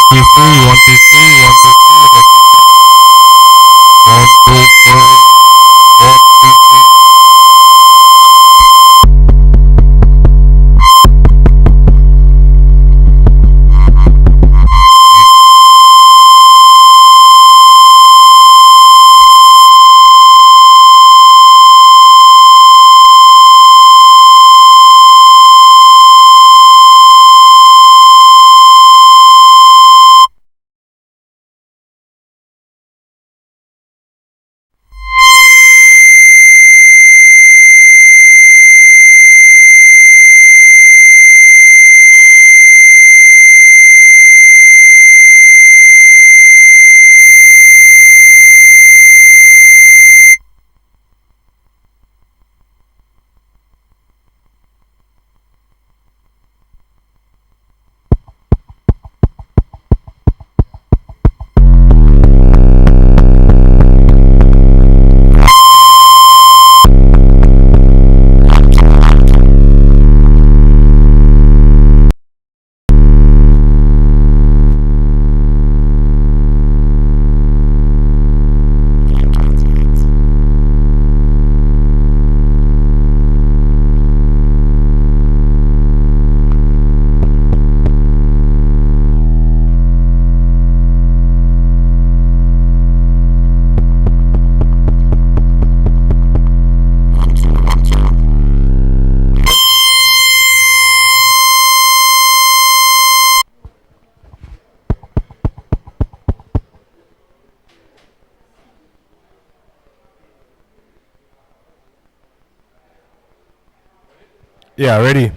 two, three, one, two, three, one, two, three. I got feedback. One, two, three, one, two, three. Yeah, ready.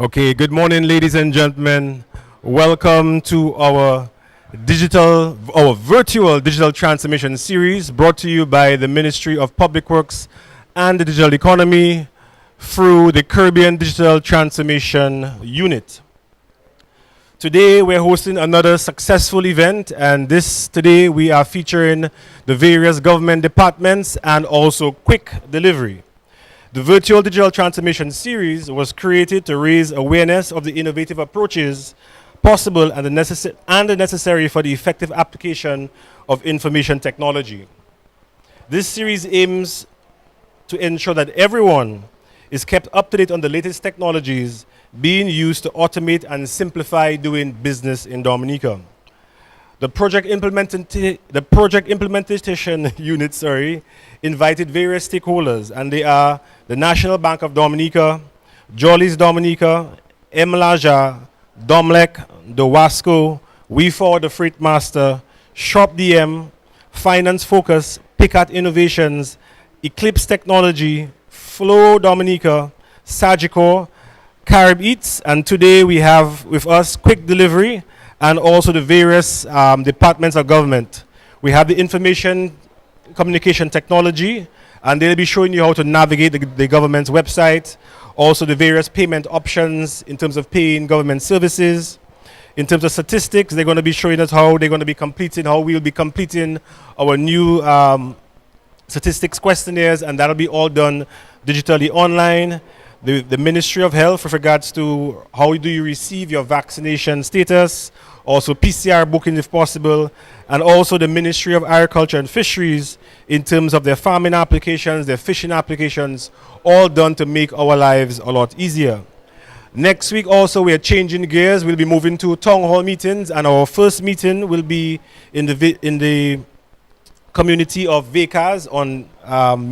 Okay, good morning, ladies and gentlemen. Welcome to our virtual digital transformation series brought to you by the Ministry of Public Works and the Digital Economy through the Caribbean Digital Transformation Unit. Today we're hosting another successful event, and today we are featuring the various government departments and also quick delivery. The Virtual Digital Transformation Series was created to raise awareness of the innovative approaches possible and the necessary for the effective application of information technology. This series aims to ensure that everyone is kept up to date on the latest technologies being used to automate and simplify doing business in Dominica. The project implementation unit, invited various stakeholders, and they are the National Bank of Dominica, Jolly's Dominica, Emlaja, Domlec, the Wasco, We4 the Freight Master, Shop DM, Finance Focus, Picat Innovations, Eclipse Technology, Flow Dominica, Sagicor, Carib Eats, and today we have with us Quick Delivery and also the various departments of government. We have the information communication technology, and they'll be showing you how to navigate the government's website, also the various payment options in terms of paying government services. In terms of statistics, they're going to be showing us how we'll be completing our new statistics questionnaires, and that'll be all done digitally online. The Ministry of Health with regards to how do you receive your vaccination status, also PCR booking if possible, and also the Ministry of Agriculture and Fisheries in terms of their farming applications, their fishing applications, all done to make our lives a lot easier. Next week also we are changing gears. We'll be moving to town hall meetings, and our first meeting will be in the community of Vekas on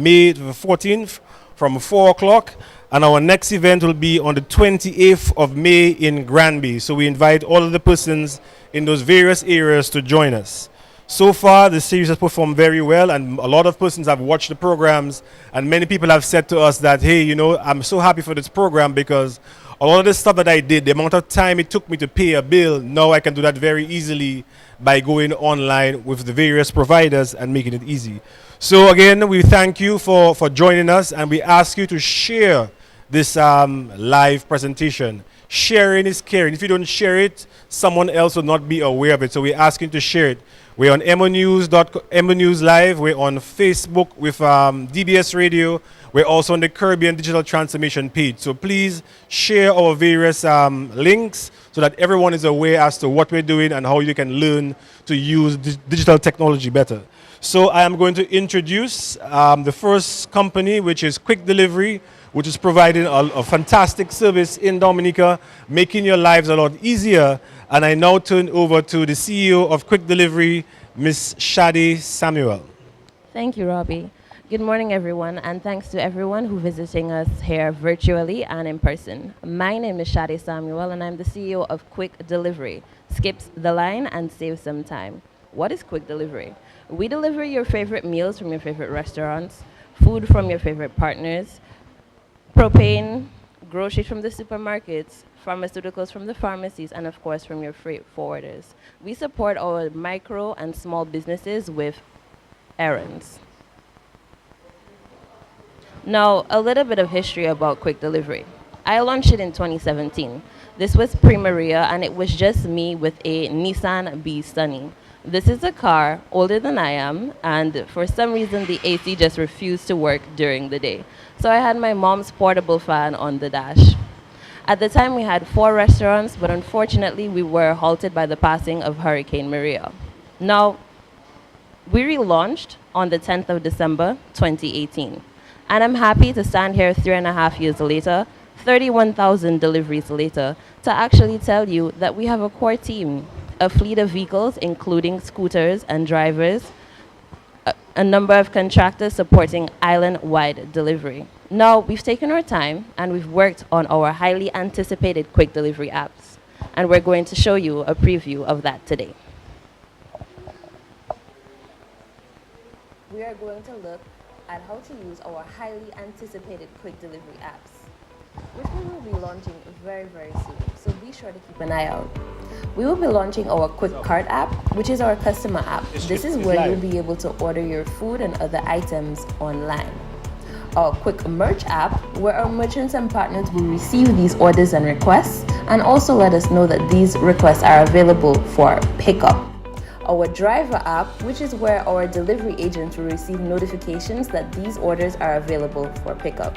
May the 14th from 4 o'clock. And our next event will be on the 28th of May in Granby. So we invite all of the persons in those various areas to join us. So far, the series has performed very well, and a lot of persons have watched the programs, and many people have said to us that, hey, I'm so happy for this program because a lot of the stuff that I did, the amount of time it took me to pay a bill, now I can do that very easily by going online with the various providers and making it easy. So again, we thank you for joining us, and we ask you to share this live presentation. Sharing is caring. If you don't share it, someone else will not be aware of it. So we ask you to share it. We're on MONews Live. We're on Facebook with DBS Radio, We're also on the Caribbean Digital Transformation page. So please share our various links so that everyone is aware as to what we're doing and how you can learn to use digital technology better. So I am going to introduce the first company, which is Quick Delivery, which is providing a fantastic service in Dominica, making your lives a lot easier. And I now turn over to the CEO of Quick Delivery, Ms. Shadi Samuel. Thank you, Robbie. Good morning, everyone, and thanks to everyone who visiting us here virtually and in person. My name is Shadi Samuel, and I'm the CEO of Quick Delivery. Skips the line and saves some time. What is Quick Delivery? We deliver your favorite meals from your favorite restaurants, food from your favorite partners, propane, groceries from the supermarkets, pharmaceuticals from the pharmacies, and of course from your freight forwarders. We support our micro and small businesses with errands. Now, a little bit of history about Quick Delivery. I launched it in 2017. This was pre-Maria, and it was just me with a Nissan B Sunny. This is a car older than I am, and for some reason the AC just refused to work during the day. So I had my mom's portable fan on the dash. At the time we had 4 restaurants, but unfortunately we were halted by the passing of Hurricane Maria. Now, we relaunched on the 10th of December, 2018. And I'm happy to stand here 3.5 years later, 31,000 deliveries later, to actually tell you that we have a core team, a fleet of vehicles, including scooters and drivers, a number of contractors supporting island-wide delivery. Now, we've taken our time and we've worked on our highly anticipated quick delivery apps. And we're going to show you a preview of that today. We are going to look at how to use our highly anticipated quick delivery apps, which we will be launching very, very soon. So be sure to keep an eye out. We will be launching our Quick Cart app, which is our customer app. This is where you'll be able to order your food and other items online. Our Quick Merch app, where our merchants and partners will receive these orders and requests, and also let us know that these requests are available for pickup. Our Driver app, which is where our delivery agents will receive notifications that these orders are available for pickup.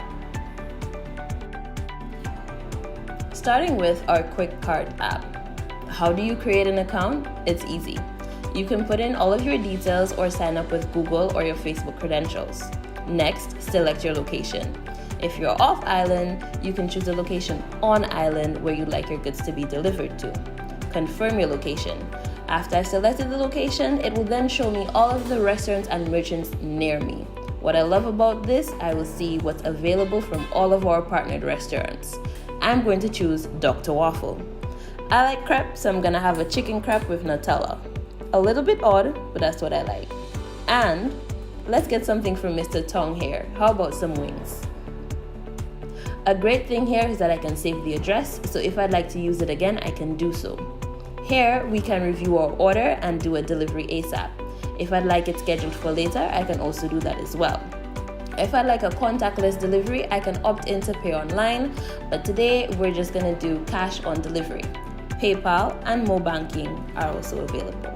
Starting with our Quick Cart app. How do you create an account? It's easy. You can put in all of your details or sign up with Google or your Facebook credentials. Next, select your location. If you're off island, you can choose a location on island where you'd like your goods to be delivered to. Confirm your location. After I've selected the location, it will then show me all of the restaurants and merchants near me. What I love about this, I will see what's available from all of our partnered restaurants. I'm going to choose Dr. Waffle. I like crepe, so I'm gonna have a chicken crepe with Nutella. A little bit odd, but that's what I like. And let's get something from Mr. Tong here. How about some wings? A great thing here is that I can save the address, so if I'd like to use it again, I can do so. Here, we can review our order and do a delivery ASAP. If I'd like it scheduled for later, I can also do that as well. If I'd like a contactless delivery, I can opt in to pay online, but today we're just gonna do cash on delivery. PayPal and Mo Banking are also available.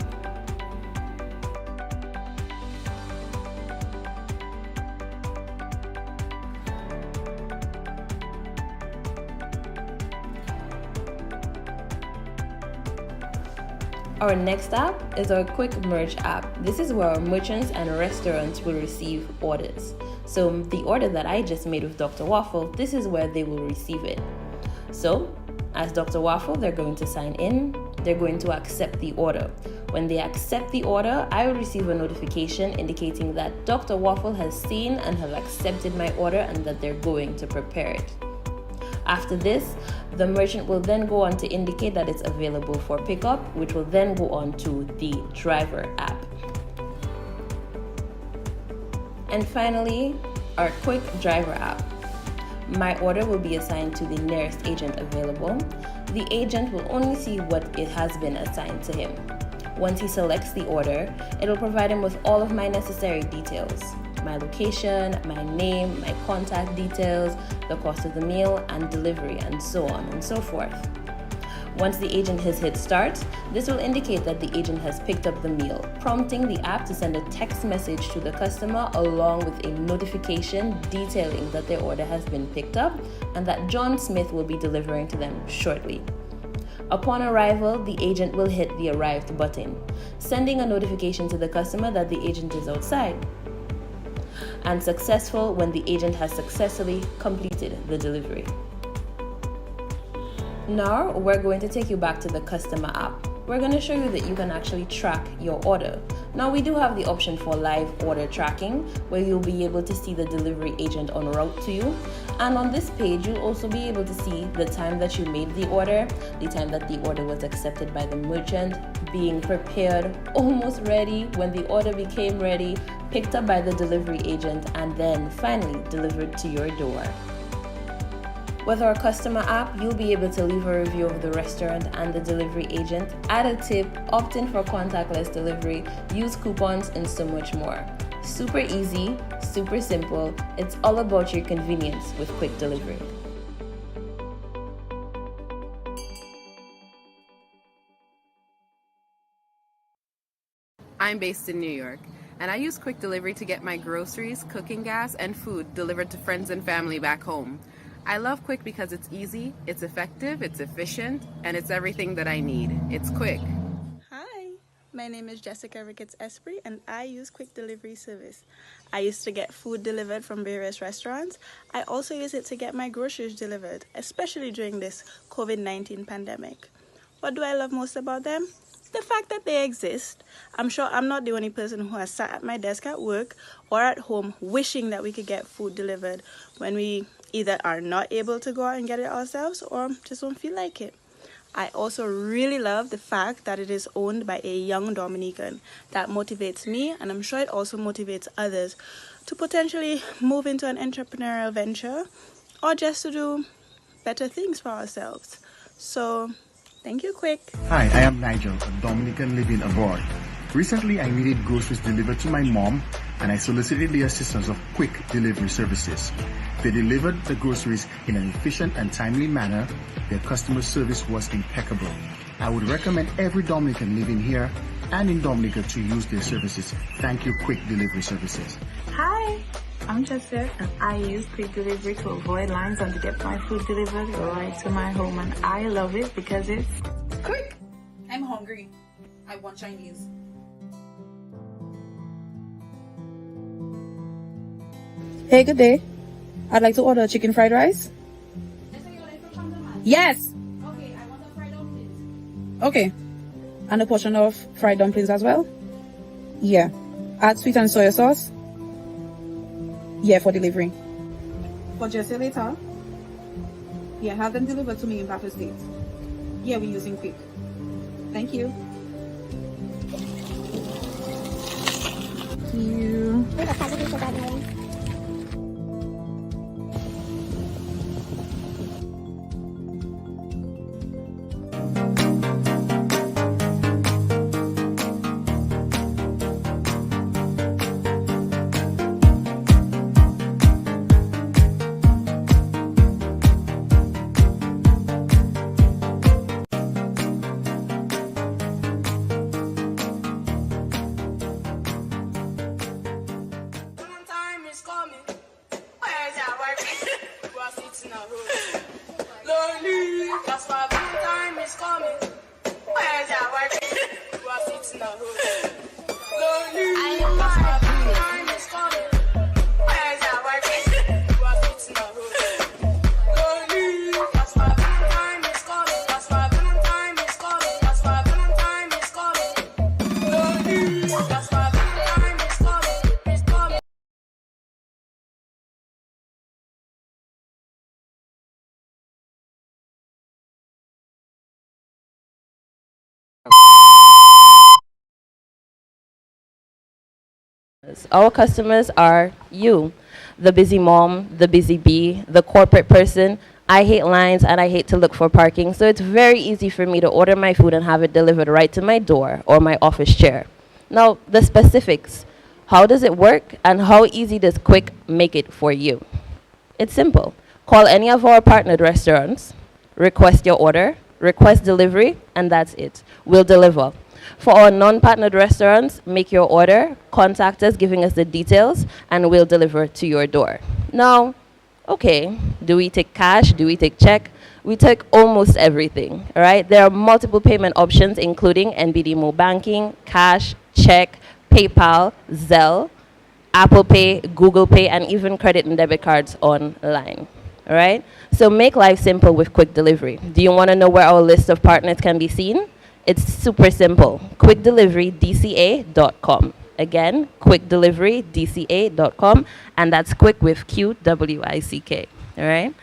Our next app is our Quick Merch app. This is where our merchants and restaurants will receive orders. So the order that I just made with Dr. Waffle, this is where they will receive it. So as Dr. Waffle, they're going to sign in, they're going to accept the order. When they accept the order, I will receive a notification indicating that Dr. Waffle has seen and has accepted my order and that they're going to prepare it. After this, the merchant will then go on to indicate that it's available for pickup, which will then go on to the Driver app. And finally, our Quick Driver app. My order will be assigned to the nearest agent available. The agent will only see what it has been assigned to him. Once he selects the order, it will provide him with all of my necessary details. My location, my name, my contact details, the cost of the meal and delivery, and so on and so forth. Once the agent has hit start, this will indicate that the agent has picked up the meal, prompting the app to send a text message to the customer along with a notification detailing that their order has been picked up and that John Smith will be delivering to them shortly. Upon arrival, the agent will hit the Arrived button, sending a notification to the customer that the agent is outside, and successful when the agent has successfully completed the delivery. Now, we're going to take you back to the customer app. We're going to show you that you can actually track your order. Now, we do have the option for live order tracking, where you'll be able to see the delivery agent en route to you. And on this page, you'll also be able to see the time that you made the order, the time that the order was accepted by the merchant, being prepared, almost ready, when the order became ready, picked up by the delivery agent, and then finally delivered to your door. With our customer app, you'll be able to leave a review of the restaurant and the delivery agent, add a tip, opt in for contactless delivery, use coupons, and so much more. Super easy, super simple. It's all about your convenience with quick delivery. I'm based in New York, and I use quick delivery to get my groceries, cooking gas, and food delivered to friends and family back home. I love Quick because it's easy, it's effective, it's efficient, and it's everything that I need. It's quick. Hi, my name is Jessica Ricketts Esprit, and I use quick delivery service. I used to get food delivered from various restaurants. I also use it to get my groceries delivered, especially during this COVID-19 pandemic. What do I love most about them? The fact that they exist. I'm sure I'm not the only person who has sat at my desk at work or at home wishing that we could get food delivered when we either are not able to go out and get it ourselves or just don't feel like it. I also really love the fact that it is owned by a young Dominican. That motivates me, and I'm sure it also motivates others to potentially move into an entrepreneurial venture or just to do better things for ourselves. So, thank you, Quick. Hi, I am Nigel, a Dominican living abroad. Recently, I needed groceries delivered to my mom, and I solicited the assistance of Quick Delivery Services. They delivered the groceries in an efficient and timely manner. Their customer service was impeccable. I would recommend every Dominican living here and in Dominica to use their services. Thank you, Quick Delivery Services. Hi, I'm Jessica, and I use quick delivery to avoid lines and to get my food delivered right to my home, and I love it because it's quick. I'm hungry. I want Chinese. Hey, good day. I'd like to order chicken fried rice. Yes. Okay, I want a fried dumplings. Okay. And a portion of fried dumplings as well? Yeah. Add sweet and soy sauce? Yeah, for delivery. For just later? Yeah, have them delivered to me in Battle State. Yeah, we're using Quick. Thank you. Thank you. Our customers are you, the busy mom, the busy bee, the corporate person. I hate lines and I hate to look for parking, so it's very easy for me to order my food and have it delivered right to my door or my office chair. Now, the specifics. How does it work and how easy does Quick make it for you? It's simple. Call any of our partnered restaurants, request your order, request delivery, and that's it. We'll deliver. For our non-partnered restaurants, make your order, contact us giving us the details, and we'll deliver to your door. Now, okay, do we take cash? Do we take check? We take almost everything, all right? There are multiple payment options, including NBD Mobile Banking, cash, check, PayPal, Zelle, Apple Pay, Google Pay, and even credit and debit cards online, all right? So make life simple with quick delivery. Do you want to know where our list of partners can be seen? It's super simple, quickdeliverydca.com. Again, quickdeliverydca.com, and that's quick with QWICK, all right?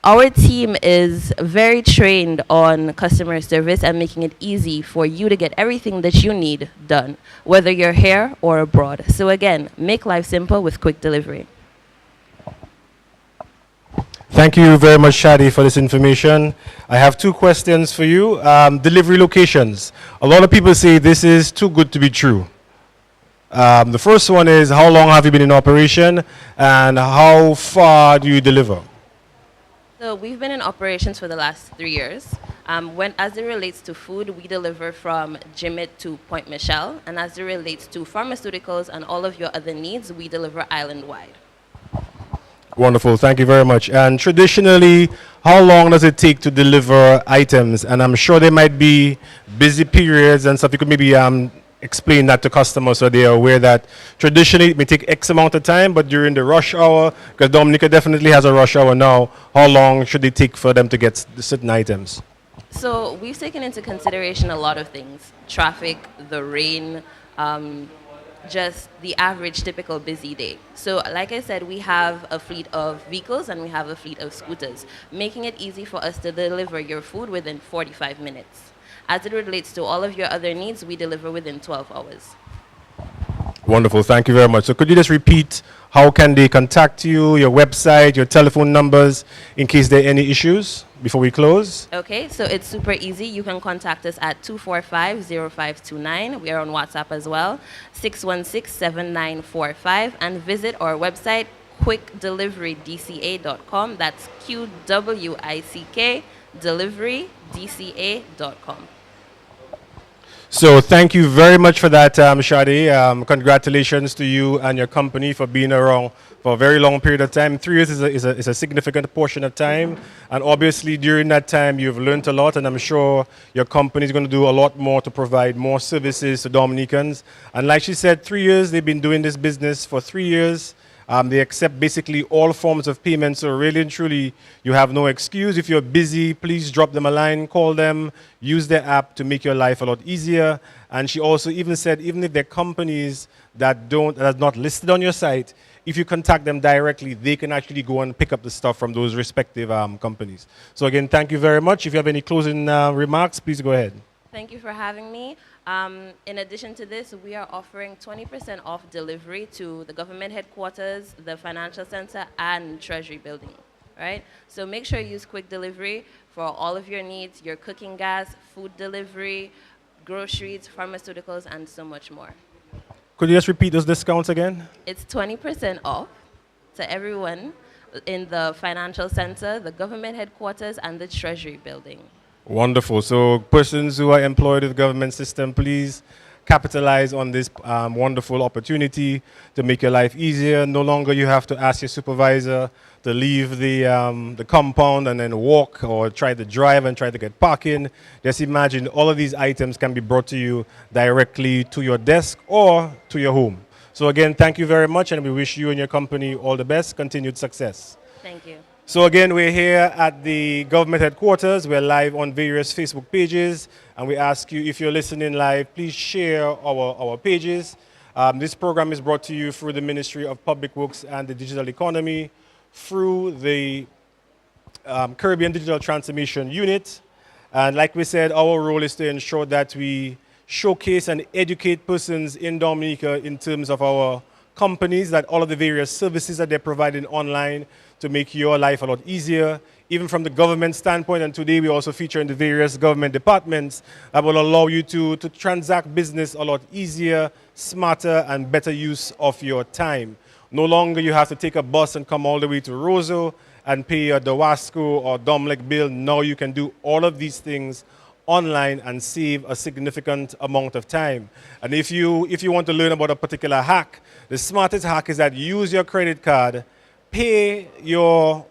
Our team is very trained on customer service and making it easy for you to get everything that you need done, whether you're here or abroad. So again, make life simple with quick delivery. Thank you very much, Shadi, for this information. I have two questions for you. Delivery locations. A lot of people say this is too good to be true. The first one is, how long have you been in operation and how far do you deliver? So we've been in operations for the last 3 years. As it relates to food, we deliver from Jimmet to Point Michelle. And as it relates to pharmaceuticals and all of your other needs, we deliver island-wide. Wonderful, thank you very much. And traditionally, how long does it take to deliver items? And I'm sure there might be busy periods and stuff. You could maybe explain that to customers so they are aware that traditionally it may take X amount of time, but during the rush hour, because Dominica definitely has a rush hour now, how long should it take for them to get certain items? So we've taken into consideration a lot of things: traffic, the rain, just the average typical busy day. So like I said, we have a fleet of vehicles and we have a fleet of scooters, making it easy for us to deliver your food within 45 minutes. As it relates to all of your other needs, we deliver within 12 hours. Wonderful, thank you very much. So could you just repeat how can they contact you, your website, your telephone numbers, in case there are any issues before we close? Okay, so it's super easy. You can contact us at 245-0529. We are on WhatsApp as well, 616-7945, and visit our website, quickdeliverydca.com. That's QWICK, deliverydca.com. So thank you very much for that, Shadi. Congratulations to you and your company for being around for a very long period of time. 3 years is a significant portion of time. And obviously during that time you've learned a lot, and I'm sure your company is going to do a lot more to provide more services to Dominicans. And like she said, 3 years, they've been doing this business for 3 years. They accept basically all forms of payment, so really and truly, you have no excuse. If you're busy, please drop them a line, call them, use their app to make your life a lot easier. And she also even said, even if they're companies that are not listed on your site, if you contact them directly, they can actually go and pick up the stuff from those respective companies. So again, thank you very much. If you have any closing remarks, please go ahead. Thank you for having me. In addition to this, we are offering 20% off delivery to the government headquarters, the financial center, and Treasury building, right? So make sure you use quick delivery for all of your needs, your cooking gas, food delivery, groceries, pharmaceuticals, and so much more. Could you just repeat those discounts again? It's 20% off to everyone in the financial center, the government headquarters, and the Treasury building. Wonderful. So persons who are employed with the government system, please capitalize on this wonderful opportunity to make your life easier. No longer you have to ask your supervisor to leave the compound and then walk, or try to drive and try to get parking. Just imagine all of these items can be brought to you directly to your desk or to your home. So again, thank you very much, and we wish you and your company all the best, continued success. Thank you. So again, we're here at the government headquarters. We're live on various Facebook pages, and we ask you, if you're listening live, please share our pages. This program is brought to you through the Ministry of Public Works and the Digital Economy, through the Caribbean Digital Transformation Unit. And like we said, our role is to ensure that we showcase and educate persons in Dominica in terms of our companies, that all of the various services that they're providing online to make your life a lot easier, even from the government standpoint. And today we also feature in the various government departments that will allow you to transact business a lot easier, smarter, and better use of your time. No longer you have to take a bus and come all the way to Roseau and pay your Dawasco or Domlec bill. Now you can do all of these things online and save a significant amount of time. And if you want to learn about a particular hack, the smartest hack is that use your credit card, pay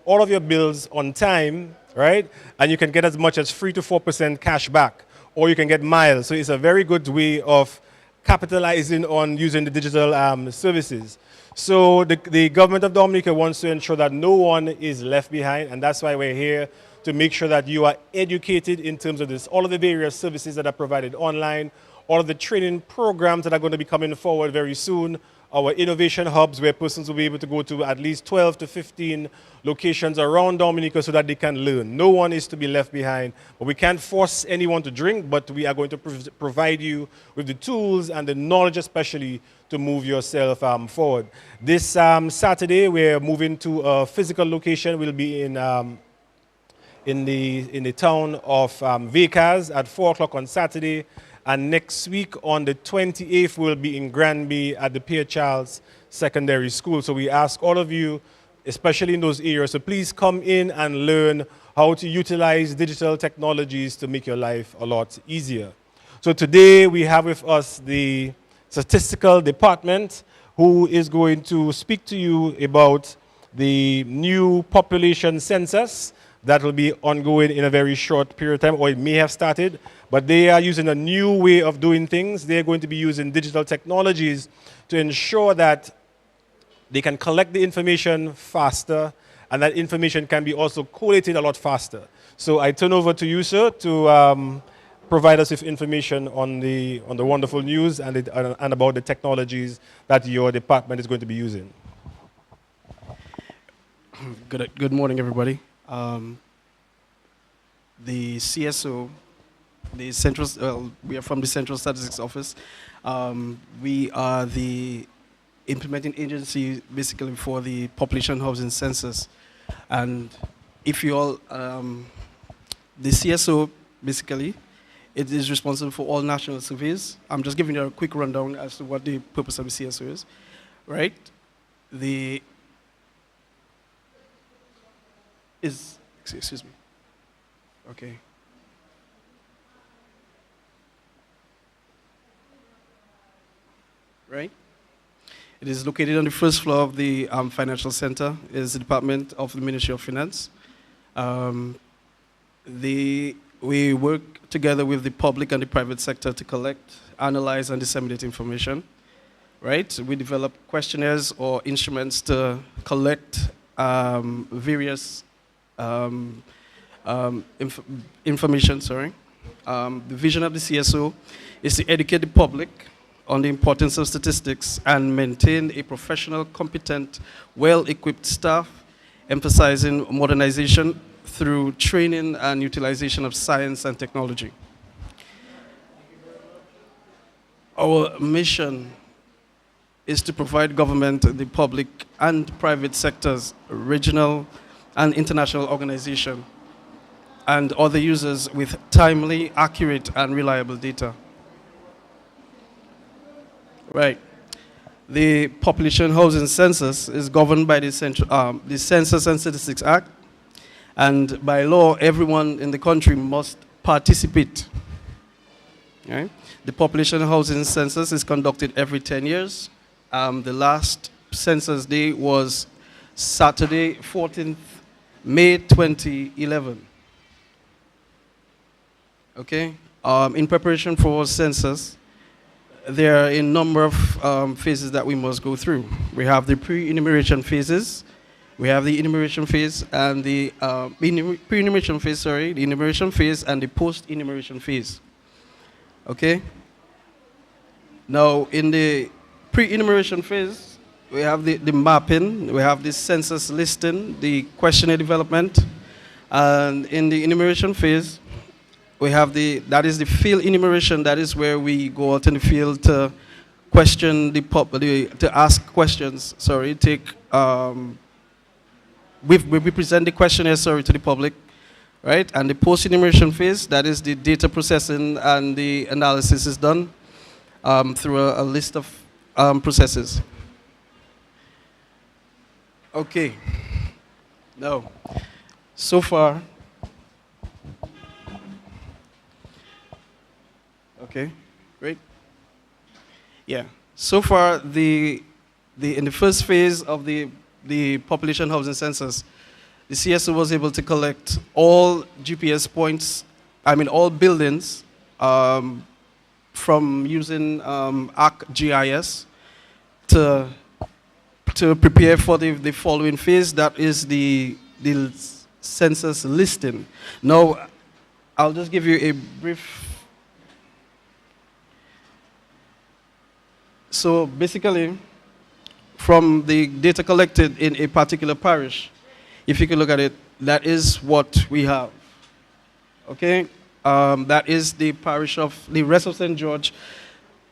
all of your bills on time, right? And you can get as much as 3 to 4% cash back, or you can get miles. So it's a very good way of capitalizing on using the digital services. So the government of Dominica wants to ensure that no one is left behind, and that's why we're here to make sure that you are educated in terms of this, all of the various services that are provided online, all of the training programs that are going to be coming forward very soon, our innovation hubs where persons will be able to go to at least 12 to 15 locations around Dominica so that they can learn. No one is to be left behind. But we can't force anyone to drink, but we are going to provide you with the tools and the knowledge especially to move yourself forward. This Saturday, we're moving to a physical location. We'll be in the town of Vekas at 4 o'clock on Saturday. And next week on the 28th, we'll be in Granby at the Pierre Charles Secondary School. So we ask all of you, especially in those areas, to please come in and learn how to utilize digital technologies to make your life a lot easier. So today we have with us the statistical department who is going to speak to you about the new population census that will be ongoing in a very short period of time, or it may have started, but they are using a new way of doing things. They're going to be using digital technologies to ensure that they can collect the information faster, and that information can be also collated a lot faster. So I turn over to you, sir, to provide us with information on the wonderful news and about the technologies that your department is going to be using. Good morning, everybody. The CSO, the Central, we are from the Central Statistics Office. We are the implementing agency basically for the population hubs and census. And if you all, the CSO basically, it is responsible for all national surveys. I'm just giving you a quick rundown as to what the purpose of the CSO is, right? Excuse me. Okay. Right? It is located on the first floor of the financial center. It is the department of the Ministry of Finance. We work together with the public and the private sector to collect, analyze, and disseminate information. Right? We develop questionnaires or instruments to collect various information, sorry. The vision of the CSO is to educate the public on the importance of statistics and maintain a professional, competent, well-equipped staff, emphasizing modernization through training and utilization of science and technology. Our mission is to provide government, the public, and private sectors, regional and international organizations, and other users with timely, accurate, and reliable data. Right. The Population Housing Census is governed by the Census and Statistics Act, and by law, everyone in the country must participate. Right? The Population Housing Census is conducted every 10 years. The last census day was Saturday, 14th May 2011. Okay? In preparation for census, there are a number of phases that we must go through. We have the pre-enumeration phases, we have the enumeration phase and the pre-enumeration phase, sorry, the enumeration phase and the post-enumeration phase. Okay? Now, in the pre-enumeration phase, we have the mapping, we have the census listing, the questionnaire development, and in the enumeration phase, we have that is the field enumeration. That is where we go out in the field to question to ask questions. Sorry, we present the questionnaire, sorry, to the public, right? And the post-enumeration phase, that is the data processing and the analysis is done through a list of processes. Okay. No. So far, okay, great. Yeah. So far, in the first phase of the population housing census, the CSO was able to collect all GPS points, I mean all buildings, from using ArcGIS to prepare for the following phase, that is the census listing. Now, I'll just give you a brief. So basically, from the data collected in a particular parish, if you can look at it, that is what we have. Okay? That is the parish of the rest of St. George,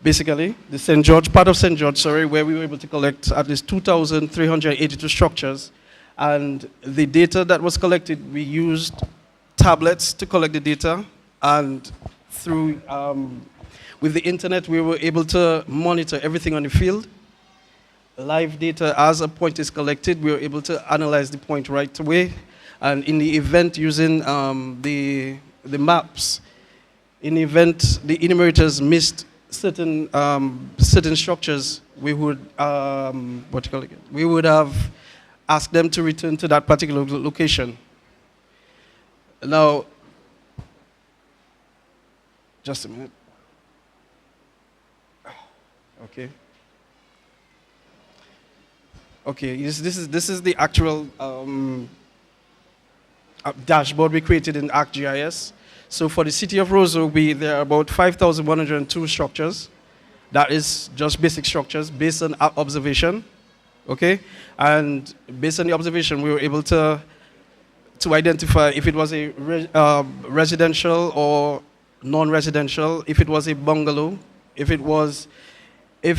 basically, the St. George, part of St. George, sorry, where we were able to collect at least 2,382 structures. And the data that was collected, we used tablets to collect the data, and through, with the internet, we were able to monitor everything on the field. Live data, as a point is collected, we were able to analyze the point right away. And in the event, using the maps, in the event the enumerators missed certain structures, we would we would have asked them to return to that particular location. Now, just a minute. Okay. Okay, this is the actual dashboard we created in ArcGIS. So for the city of Roseau, there are about 5,102 structures. That is just basic structures based on observation, okay? And based on the observation, we were able to identify if it was a residential or non-residential, if it was a bungalow, if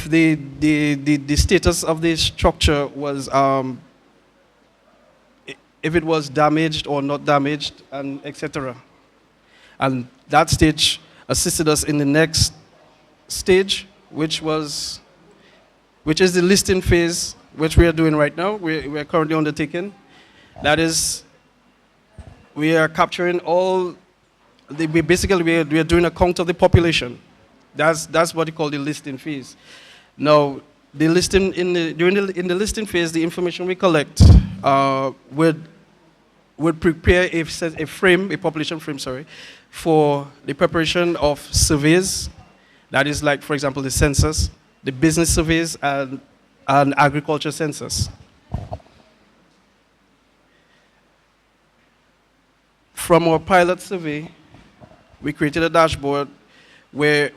the status of the structure was, if it was damaged or not damaged, and etc. And that stage assisted us in the next stage, which is the listing phase, which we are doing right now. We are currently undertaking. That is, we are capturing all. We are doing a count of the population. That's what we call the listing phase. Now, the listing in the listing phase, the information we collect would prepare a population frame, sorry, for the preparation of surveys. That is like, for example, the census, the business surveys, and agriculture census. From our pilot survey, we created a dashboard where,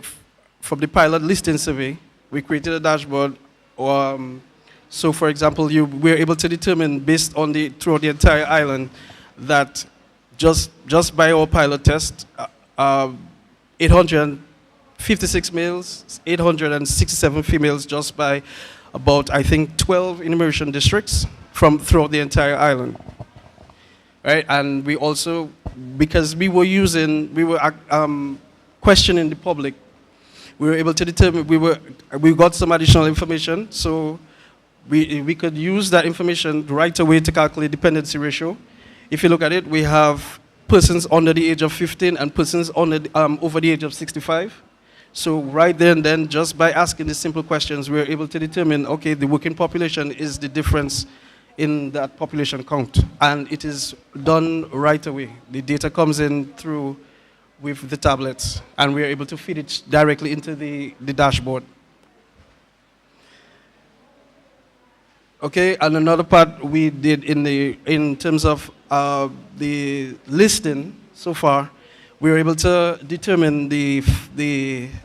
from the pilot listing survey, we created a dashboard. So, for example, we were able to determine, based on throughout the entire island, that just by our pilot test, 856 males, 867 females, just by about, I think, 12 enumeration districts throughout the entire island. Right, and we also, because we were questioning the public, we were able to determine, we got some additional information, so we could use that information right away to calculate dependency ratio. If you look at it, we have persons under the age of 15 and persons over the age of 65. So right there and then, just by asking the simple questions, we were able to determine, okay, the working population is the difference in that population count. And it is done right away. The data comes in through with the tablets, and we are able to feed it directly into the dashboard. Okay, and another part we did in terms of the listing so far, we were able to determine the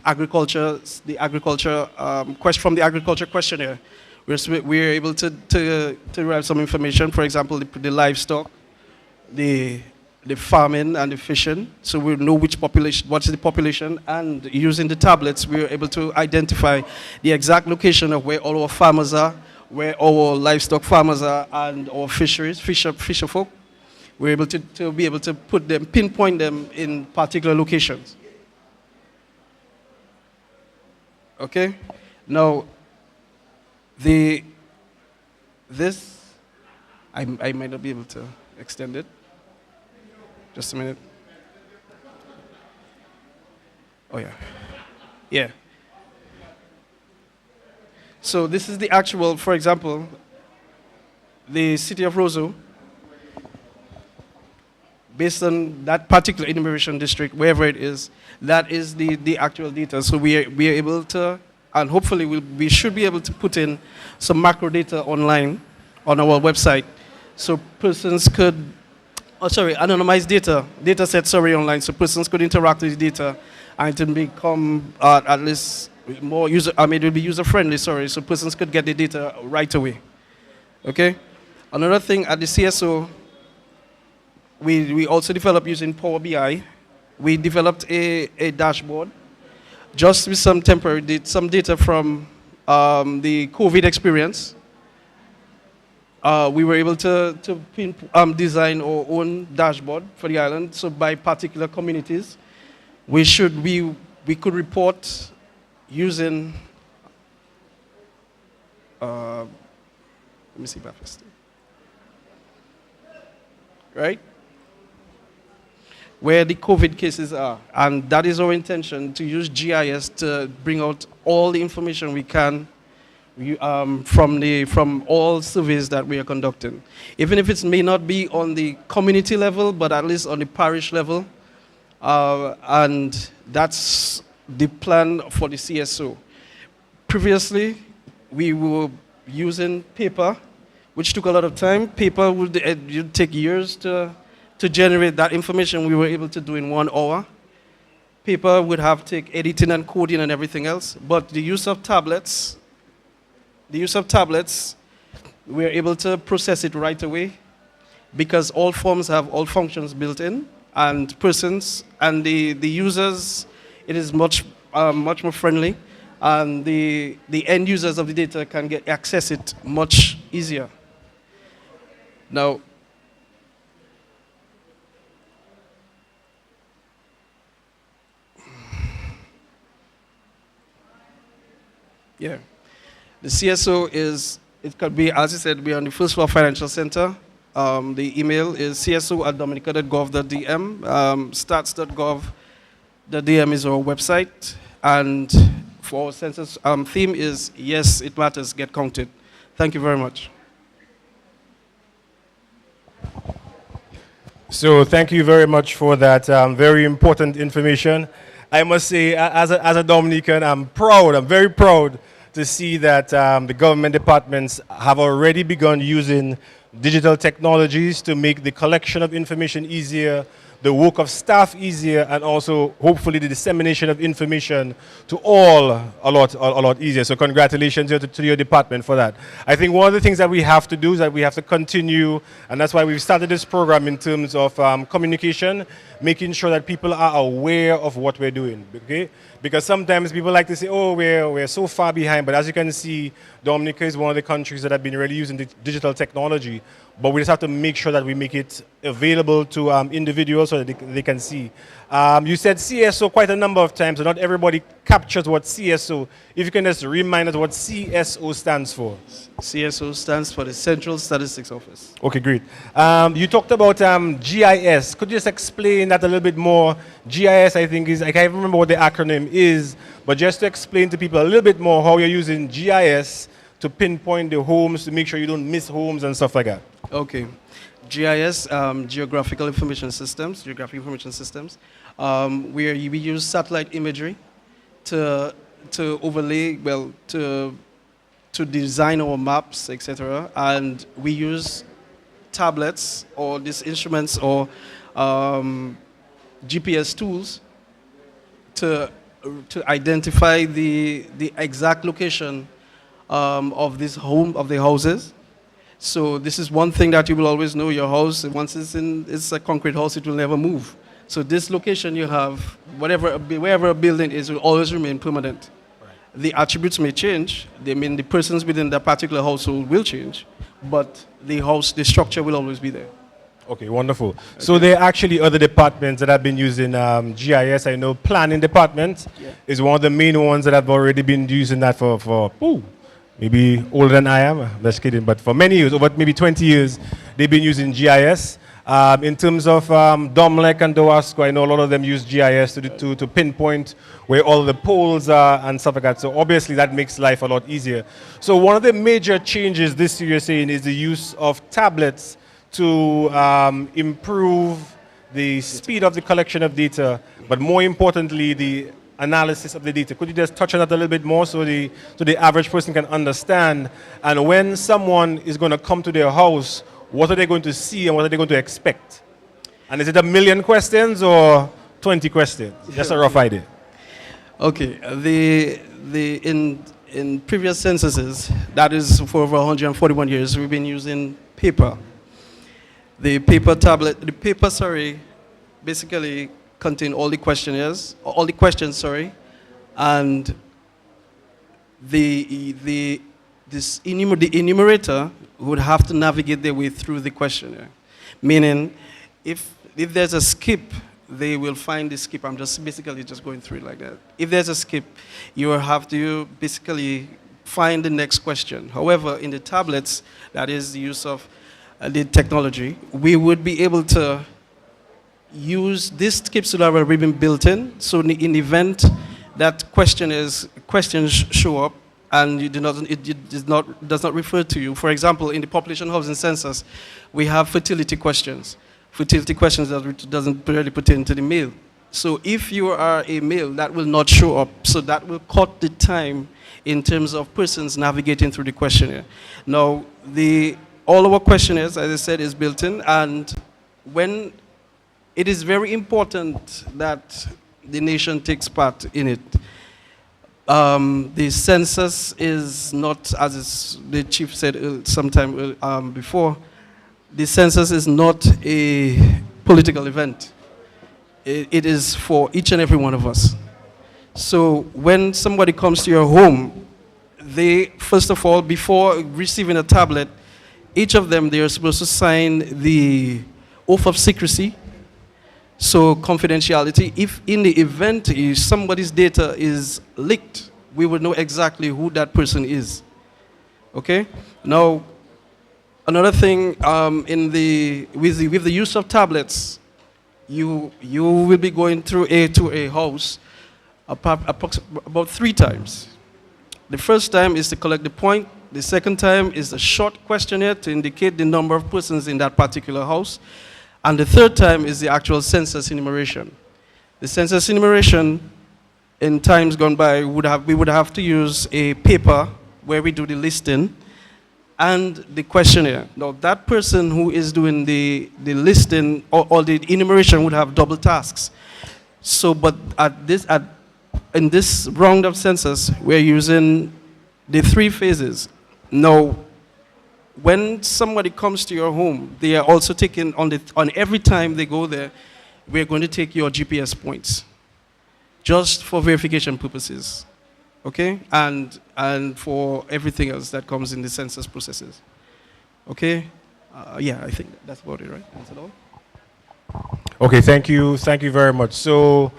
agriculture from the agriculture questionnaire. We were able to derive some information, for example, the livestock, the farming and the fishing, so we know what's the population, and using the tablets, we were able to identify the exact location of where all our farmers are, where our livestock farmers are, and our fisher folk. We're able to be able to pinpoint them in particular locations. Okay? Now, this I might not be able to extend it. Just a minute. Oh, yeah. Yeah. So this is the actual, for example, the city of Roseau, based on that particular enumeration district, wherever it is, that is the actual data. So we are able to, and hopefully we should be able to put in some macro data online on our website, so persons could, anonymized data sets online, so persons could interact with the data and to become at least more it will be user friendly, so persons could get the data right away. Okay? Another thing at the CSO, we also developed using Power BI. We developed a dashboard just with some temporary some data from the COVID experience. We were able to design our own dashboard for the island. So by particular communities, we could report using. Let me see if I first. Right? Where the COVID cases are. And that is our intention, to use GIS to bring out all the information we can from all surveys that we are conducting. Even if it may not be on the community level, but at least on the parish level. And that's the plan for the CSO. Previously, we were using paper, which took a lot of time. Paper would take years to generate that information we were able to do in 1 hour. Paper would have to take editing and coding and everything else. But the use of tablets, we're able to process it right away because all forms have all functions built in, and persons and the users, it is much more friendly, and the end users of the data can access it much easier. Now, yeah, the CSO it could be, as I said, we're on the first floor financial center. The email is cso@dominica.gov.dm. Stats.gov.dm is our website. And for our census theme is, yes, it matters, get counted. Thank you very much. So thank you very much for that very important information. I must say, as a Dominican, I'm very proud to see that the government departments have already begun using digital technologies to make the collection of information easier, the work of staff easier, and also hopefully the dissemination of information to all a lot easier. So congratulations to your department for that. I think one of the things that we have to do is that we have to continue, and that's why we've started this program in terms of communication, making sure that people are aware of what we're doing, okay? Because sometimes people like to say, oh, we're so far behind, but as you can see, Dominica is one of the countries that have been really using digital technology, but we just have to make sure that we make it available to individuals so that they can see. You said CSO quite a number of times, so not everybody captures what CSO. If you can just remind us what CSO stands for. CSO stands for the Central Statistics Office. Okay, great. You talked about GIS. Could you just explain that a little bit more? GIS, I think, I can't remember what the acronym is, but just to explain to people a little bit more how you're using GIS to pinpoint the homes, to make sure you don't miss homes and stuff like that. Okay. GIS, Geographic Information Systems, where we use satellite imagery to overlay, to design our maps, etc. And we use tablets or these instruments or GPS tools to identify the exact location of the houses. So this is one thing that you will always know: your house, once it's a concrete house, it will never move. So this location you have, wherever a building is, will always remain permanent. Right. The attributes may change. The persons within that particular household will change, but the structure will always be there. Okay, wonderful. Okay. So there are actually other departments that have been using GIS. I know planning department is one of the main ones that have already been using that for maybe older than I am, just kidding, but for many years, over maybe 20 years, they've been using GIS. In terms of Domlec and Dowasco, I know a lot of them use GIS to pinpoint where all the poles are and stuff like that. So obviously that makes life a lot easier. So one of the major changes this year you're saying is the use of tablets to improve the speed of the collection of data, but more importantly, the analysis of the data. Could you just touch on that a little bit more so the average person can understand? And when someone is going to come to their house, what are they going to see and what are they going to expect? And is it 1 million questions or 20 questions? Just a rough idea. Okay, in previous censuses, that is for over 141 years, we've been using paper. The paper, basically contain all the questionnaires, all the questions, and the enumerator would have to navigate their way through the questionnaire. Meaning, if there's a skip, they will find the skip. I'm just basically just going through it like that. If there's a skip, you will have to basically find the next question. However, in the tablets, that is the use of the technology, we would be able to use these skips that have already been built in. So in the event that questions show up and it does not refer to you. For example, in the population housing census, we have fertility questions. Fertility questions that doesn't really pertain to the male. So if you are a male, that will not show up. So that will cut the time in terms of persons navigating through the questionnaire. Now, all our questionnaires, as I said, is built in, and when it is very important that the nation takes part in it. The census is not, as the chief said sometime before, the census is not a political event. It is for each and every one of us. So when somebody comes to your home, they, first of all, before receiving a tablet, each of them, they are supposed to sign the oath of secrecy. So confidentiality, if in the event somebody's data is leaked, we would know exactly who that person is. Okay? Now, another thing, with the use of tablets, you will be going to a house about 3 times. The first time is to collect the point. The second time is a short questionnaire to indicate the number of persons in that particular house. And the third time is the actual census enumeration. The census enumeration, in times gone by, we would have to use a paper where we do the listing and the questionnaire. Now, that person who is doing the listing or the enumeration would have double tasks. So, but in this round of census, we're using the 3 phases. Now, when somebody comes to your home, they are also taking on every time they go there, we're going to take your GPS points, just for verification purposes, okay? And for everything else that comes in the census processes, okay? Yeah, I think that's about it, right? That's it all. Okay, thank you very much. So,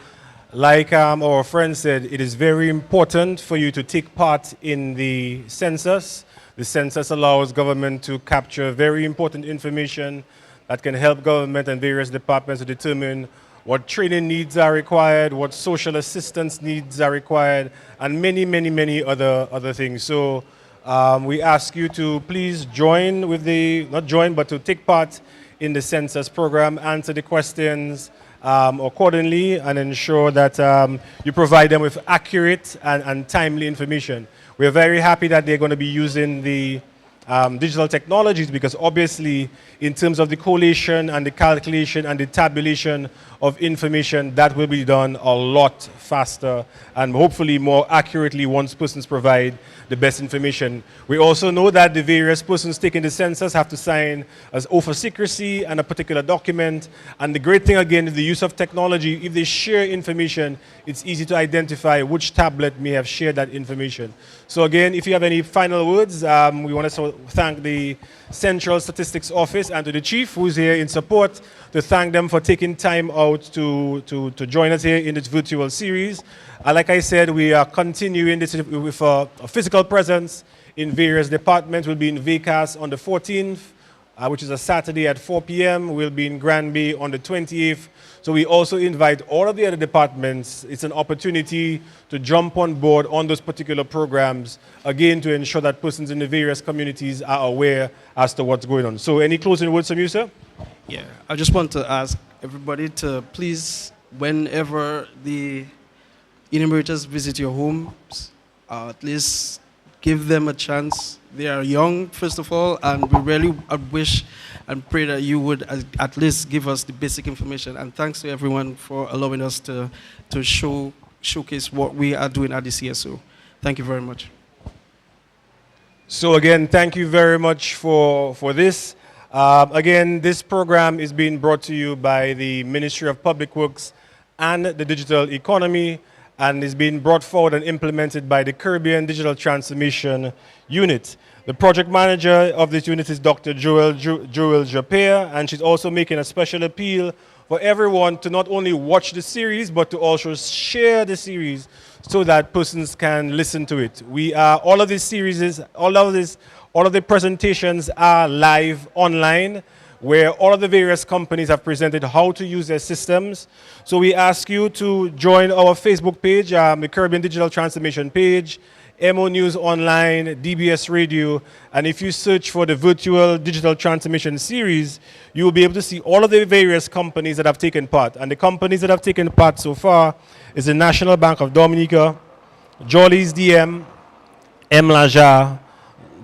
like our friend said, it is very important for you to take part in the census. The census allows government to capture very important information that can help government and various departments to determine what training needs are required, what social assistance needs are required, and many, many, many other things. So we ask you to please join with not join, but to take part in the census program, answer the questions accordingly, and ensure that you provide them with accurate and timely information. We're very happy that they're going to be using the digital technologies, because obviously in terms of the collation and the calculation and the tabulation of information, that will be done a lot faster and hopefully more accurately once persons provide the best information. We also know that the various persons taking the census have to sign as oath of secrecy and a particular document. And the great thing again is the use of technology. If they share information, it's easy to identify which tablet may have shared that information. So again, if you have any final words, we want to thank the Central Statistics Office and to the Chief who's here in support, to thank them for taking time out to join us here in this virtual series. Like I said, we are continuing this with a physical presence in various departments. We'll be in VCAS on the 14th, which is a Saturday at 4 p.m. We'll be in Granby on the 28th. So we also invite all of the other departments. It's an opportunity to jump on board on those particular programs, again, to ensure that persons in the various communities are aware as to what's going on. So any closing words from you, sir? Yeah, I just want to ask everybody to please, whenever the enumerators visit your homes, at least give them a chance. They are young, first of all, and we really wish and pray that you would at least give us the basic information. And thanks to everyone for allowing us to showcase what we are doing at the CSO. Thank you very much. So again, thank you very much for this. Again, this program is being brought to you by the Ministry of Public Works and the Digital Economy, and is being brought forward and implemented by the Caribbean Digital Transformation Unit. The project manager of this unit is Dr. Joel Japea, and she's also making a special appeal for everyone to not only watch the series, but to also share the series so that persons can listen to it. All of these series, all of the presentations are live online, where all of the various companies have presented how to use their systems. So we ask you to join our Facebook page, the Caribbean Digital Transformation page, MO News Online, DBS Radio, and if you search for the Virtual Digital Transformation Series, you will be able to see all of the various companies that have taken part. And the companies that have taken part so far is the National Bank of Dominica, Jolly's DM, Mlaja,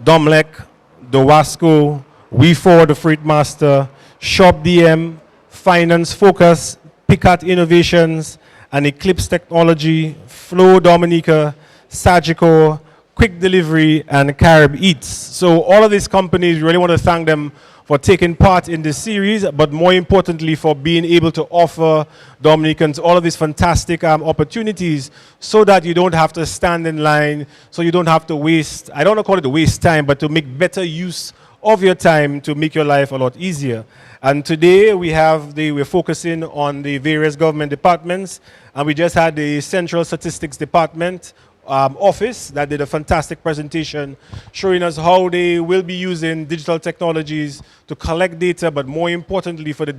Domlec, Dowasco, We4, the Freight Master, Shop DM, Finance Focus, Picat Innovations, and Eclipse Technology, Flow Dominica, Sagico, Quick Delivery, and Carib Eats. So all of these companies, we really want to thank them for taking part in this series, but more importantly for being able to offer Dominicans all of these fantastic opportunities so that you don't have to stand in line, so you don't have to waste, I don't want to call it waste time, but to make better use of your time to make your life a lot easier. And today we're focusing on the various government departments, and we just had the Central Statistics Department office that did a fantastic presentation showing us how they will be using digital technologies to collect data, but more importantly for the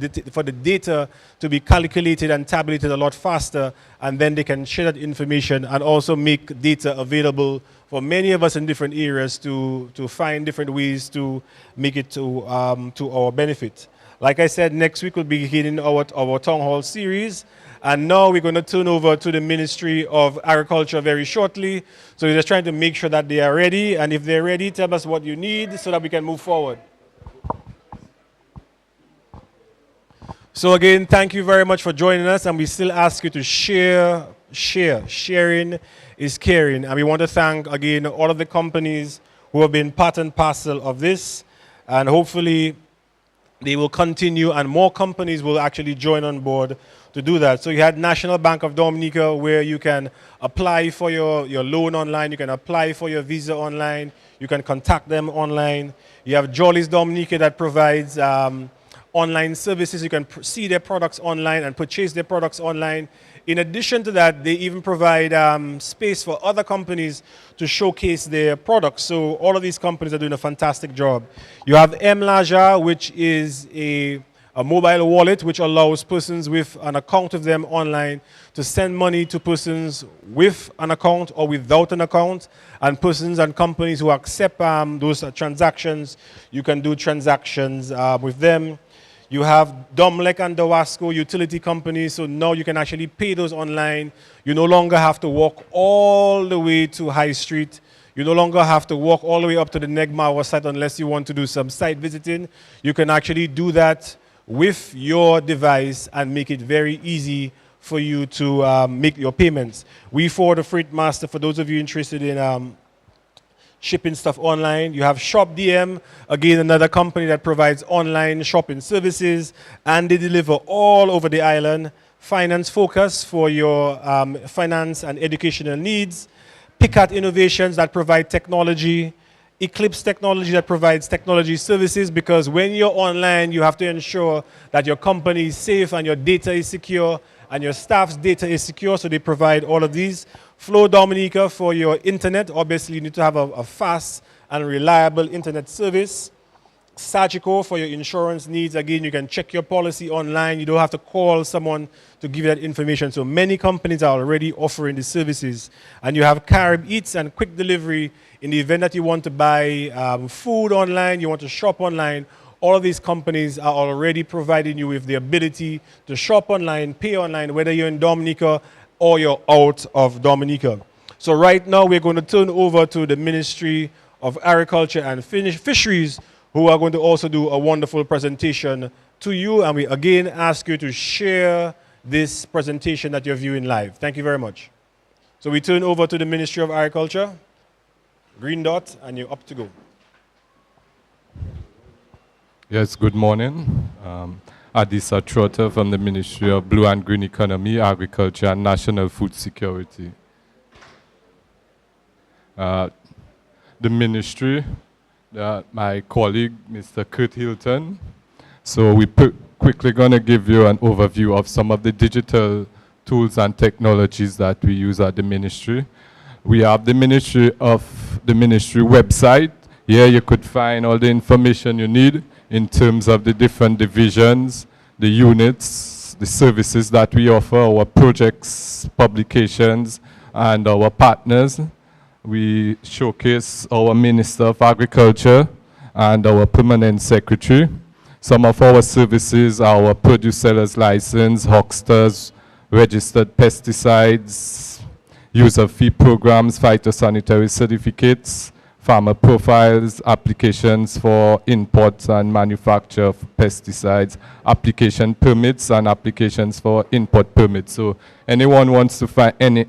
data to be calculated and tabulated a lot faster, and then they can share that information and also make data available for many of us in different areas to find different ways to make it to our benefit. Like I said, next week we'll be beginning our town hall series. And now we're going to turn over to the Ministry of Agriculture very shortly. So we're just trying to make sure that they are ready. And if they're ready, tell us what you need so that we can move forward. So again, thank you very much for joining us. And we still ask you to share. Sharing is caring. And we want to thank, again, all of the companies who have been part and parcel of this. And hopefully they will continue and more companies will actually join on board to do that. So you had National Bank of Dominica, where you can apply for your loan online, you can apply for your visa online, you can contact them online. You have Jolly's Dominica that provides online services. You can see their products online and purchase their products online. In addition to that, they even provide space for other companies to showcase their products. So all of these companies are doing a fantastic job. You have Mlaja, which is a mobile wallet which allows persons with an account of them online to send money to persons with an account or without an account, and persons and companies who accept those transactions, you can do transactions with them. You have Domlec and Dowasco utility companies, so now you can actually pay those online. You no longer have to walk all the way to High Street. You no longer have to walk all the way up to the Negmawa site unless you want to do some site visiting. You can actually do that with your device and make it very easy for you to make your payments. We4, the Freight Master, for those of you interested in shipping stuff online. You have Shop DM, again another company that provides online shopping services, and they deliver all over the island. Finance Focus for your finance and educational needs. Picat Innovations that provide technology. Eclipse Technology that provides technology services, because when you're online, you have to ensure that your company is safe and your data is secure and your staff's data is secure, so they provide all of these. Flow Dominica for your internet. Obviously, you need to have a fast and reliable internet service. Sagicor for your insurance needs. Again, you can check your policy online. You don't have to call someone to give you that information. So many companies are already offering the services. And you have Carib Eats and quick delivery in the event that you want to buy food online, you want to shop online. All of these companies are already providing you with the ability to shop online, pay online, whether you're in Dominica or you're out of Dominica. So right now we're going to turn over to the Ministry of Agriculture and Fisheries, who are going to also do a wonderful presentation to you. And we again ask you to share this presentation that you're viewing live. Thank you very much. So we turn over to the Ministry of Agriculture. Green dot, and you're up to go. Yes, good morning. Adisa Trotter from the Ministry of Blue and Green Economy, Agriculture and National Food Security. The Ministry, my colleague, Mr. Kurt Hilton. So we're quickly going to give you an overview of some of the digital tools and technologies that we use at the Ministry. We have the Ministry website. Here you could find all the information you need in terms of the different divisions, the units, the services that we offer, our projects, publications, and our partners. We showcase our Minister of Agriculture and our Permanent Secretary. Some of our services are our produce sellers license, hucksters, registered pesticides, user fee programs, phytosanitary certificates, farmer profiles, applications for imports and manufacture of pesticides, application permits and applications for import permits. So anyone wants to find any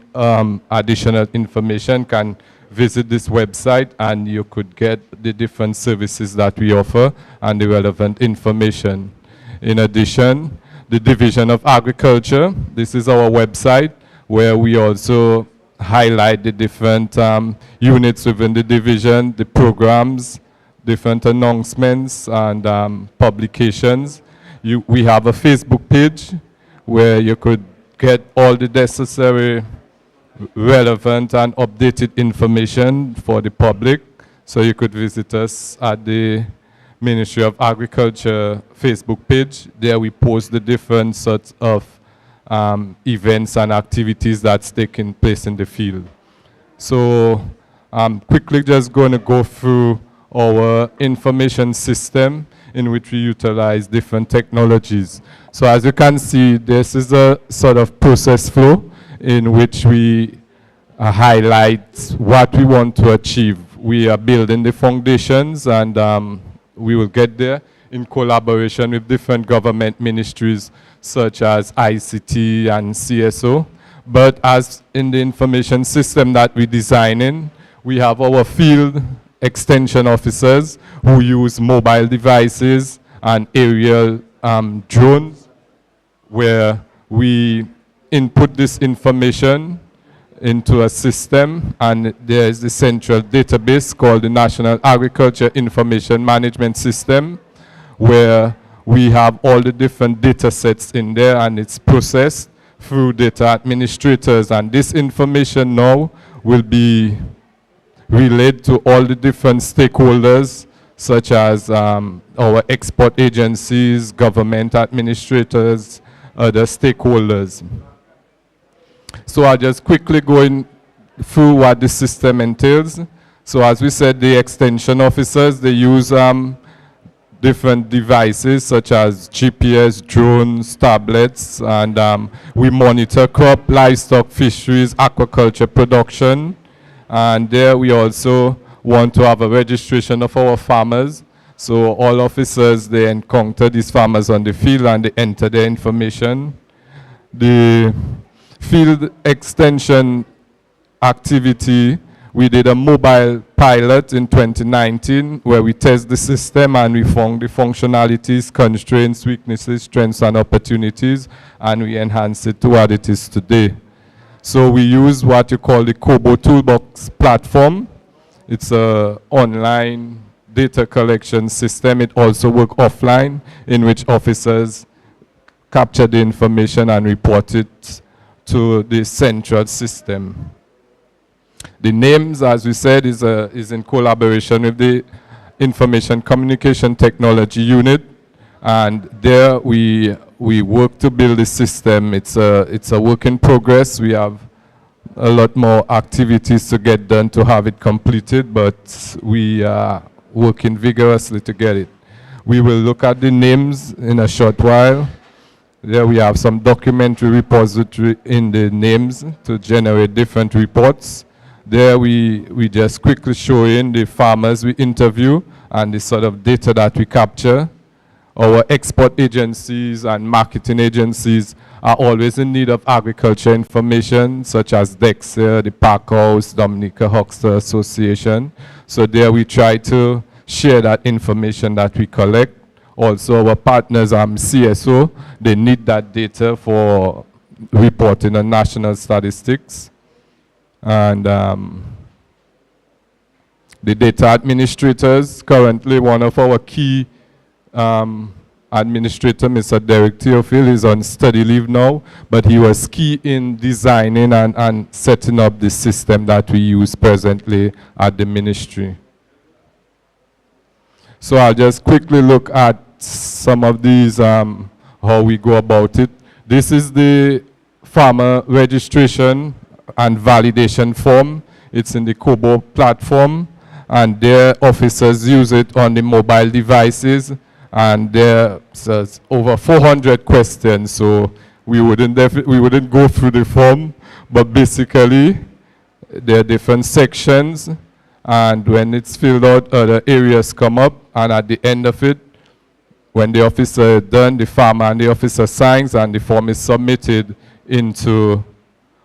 additional information can visit this website and you could get the different services that we offer and the relevant information. In addition, the Division of Agriculture, this is our website where we also highlight the different units within the division, the programs, different announcements and publications. We have a Facebook page where you could get all the necessary relevant and updated information for the public. So you could visit us at the Ministry of Agriculture Facebook page. There we post the different sorts of events and activities that's taking place in the field. So I'm quickly just going to go through our information system in which we utilize different technologies. So as you can see, this is a sort of process flow in which we highlight what we want to achieve. We are building the foundations and we will get there in collaboration with different government ministries such as ICT and CSO. But as in the information system that we're designing, we have our field extension officers who use mobile devices and aerial drones, where we input this information into a system, and there is the central database called the National Agriculture Information Management System, where we have all the different data sets in there, and it's processed through data administrators. And this information now will be relayed to all the different stakeholders, such as our export agencies, government administrators, other stakeholders. So I'll just quickly go through what the system entails. So as we said, the extension officers, they use different devices such as GPS, drones, tablets, and we monitor crop, livestock, fisheries, aquaculture production. And there we also want to have a registration of our farmers. So all officers, they encounter these farmers on the field and they enter their information. The field extension activity, we did a mobile pilot in 2019 where we test the system and we found the functionalities, constraints, weaknesses, strengths and opportunities, and we enhanced it to what it is today. So we use what you call the Kobo Toolbox platform. It's an online data collection system. It also works offline, in which officers capture the information and report it to the central system. The names, as we said, is in collaboration with the Information Communication Technology Unit, and there we work to build the system. It's a work in progress. We have a lot more activities to get done to have it completed, but we are working vigorously to get it. We will look at the names in a short while. There we have some documentary repository in the names to generate different reports. There we just quickly show in the farmers we interview and the sort of data that we capture. Our export agencies and marketing agencies are always in need of agriculture information, such as DEXA, the Parkhouse, Dominica Huckster Association. So there we try to share that information that we collect. Also, our partners, CSO, they need that data for reporting on national statistics. And the data administrators, currently one of our key administrator, Mr. Derek Theophil, is on study leave now, but he was key in designing and setting up the system that we use presently at the ministry. So I'll just quickly look at some of these, how we go about it. This is the farmer registration and validation form. It's in the Kobo platform, and their officers use it on the mobile devices, and there's over 400 questions, so we wouldn't go through the form, but basically there are different sections, and when it's filled out, other areas come up, and at the end of it, when the officer is done, the farmer and the officer signs, and the form is submitted into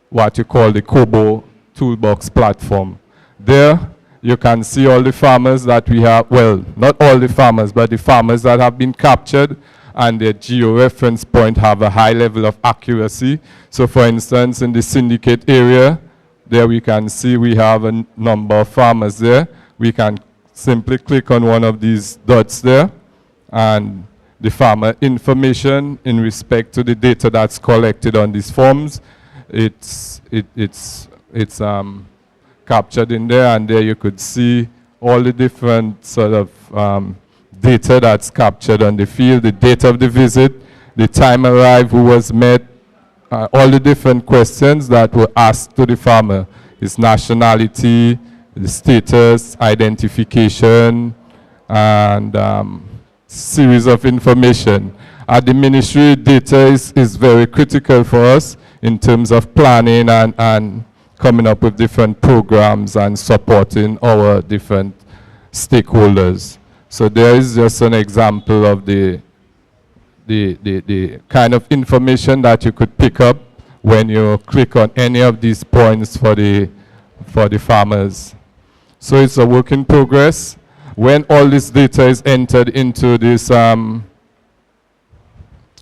what you call the Kobo Toolbox platform. There, you can see all the farmers that we have, well, not all the farmers, but the farmers that have been captured, and their geo-reference point have a high level of accuracy. So for instance, in the syndicate area, there we can see we have a number of farmers there. We can simply click on one of these dots there, and the farmer information in respect to the data that's collected on these forms, it's captured in there, and there you could see all the different sort of data that's captured on the field, the date of the visit, the time arrived, who was met, all the different questions that were asked to the farmer, his nationality, the status, identification, and series of information. At the ministry, data is very critical for us in terms of planning and coming up with different programs and supporting our different stakeholders. So there is just an example of the kind of information that you could pick up when you click on any of these points for the farmers. So it's a work in progress. When all this data is entered into this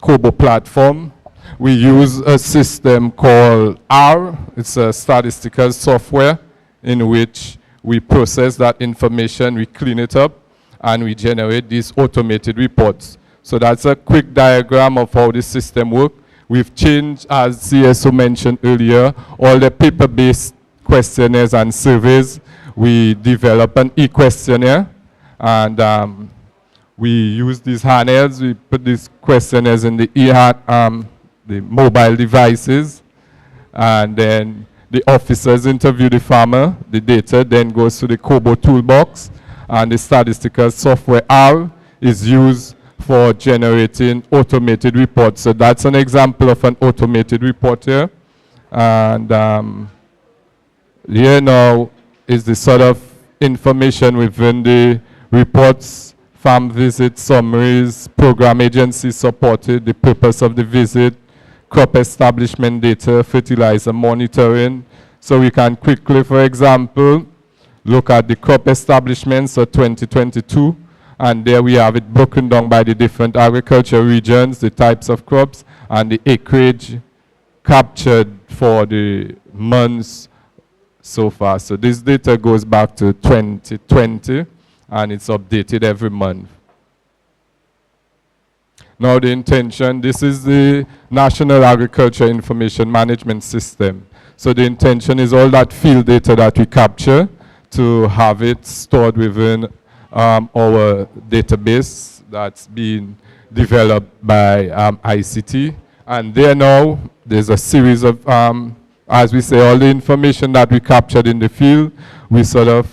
Kobo platform, we use a system called R. It's a statistical software in which we process that information, we clean it up, and we generate these automated reports. So that's a quick diagram of how the system works. We've changed, as CSO mentioned earlier, all the paper-based questionnaires and surveys. We develop an e-questionnaire, and we use these handhelds. We put these questionnaires in the the mobile devices, and then the officers interview the farmer. The data then goes to the Kobo toolbox, and the statistical software R is used for generating automated reports. So that's an example of an automated report here. And here now is the sort of information within the reports: farm visit summaries, program agency supported, the purpose of the visit, crop establishment data, fertilizer monitoring. So we can quickly, for example, look at the crop establishments for 2022, and there we have it broken down by the different agriculture regions, the types of crops, and the acreage captured for the months so far. So this data goes back to 2020, and it's updated every month. Now the intention, this is the National Agriculture Information Management System. So the intention is all that field data that we capture to have it stored within our database that's been developed by ICT. And there now, there's a series of, as we say, all the information that we captured in the field, we sort of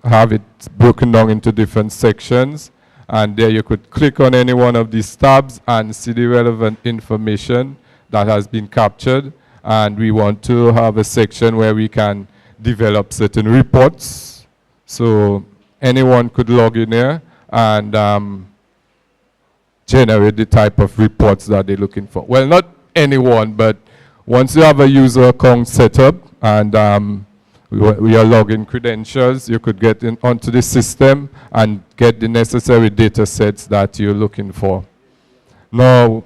have it broken down into different sections. And there you could click on any one of these tabs and see the relevant information that has been captured. And we want to have a section where we can develop certain reports. So anyone could log in here and generate the type of reports that they're looking for. Well, not anyone, but once you have a user account set up and we are logging credentials, you could get in onto the system and get the necessary data sets that you're looking for. Now,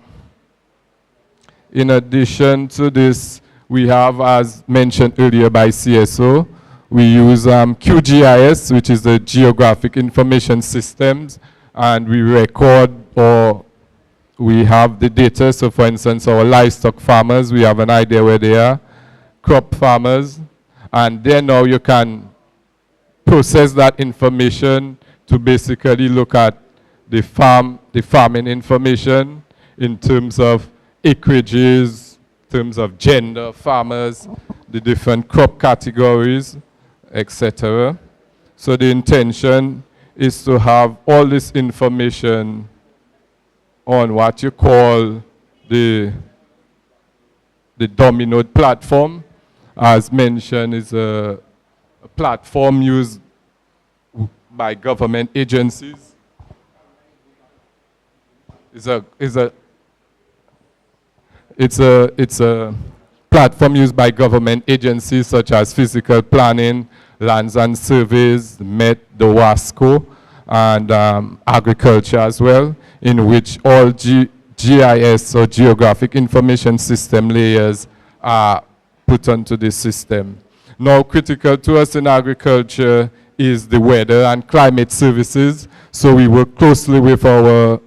in addition to this, we have, as mentioned earlier by CSO, we use QGIS, which is the Geographic Information Systems, and we record or we have the data. So for instance, our livestock farmers, we have an idea where they are, crop farmers, and then now you can process that information to basically look at the farming information in terms of acreages, in terms of gender, farmers, the different crop categories, etc. So the intention is to have all this information on what you call the Dominode platform. As mentioned, is a platform used by government agencies. It's a platform used by government agencies such as physical planning, lands and surveys, Met, the WASCO, and agriculture as well, in which all GIS or Geographic Information System layers are put onto the system. Now, critical to us in agriculture is the weather and climate services. So we work closely with our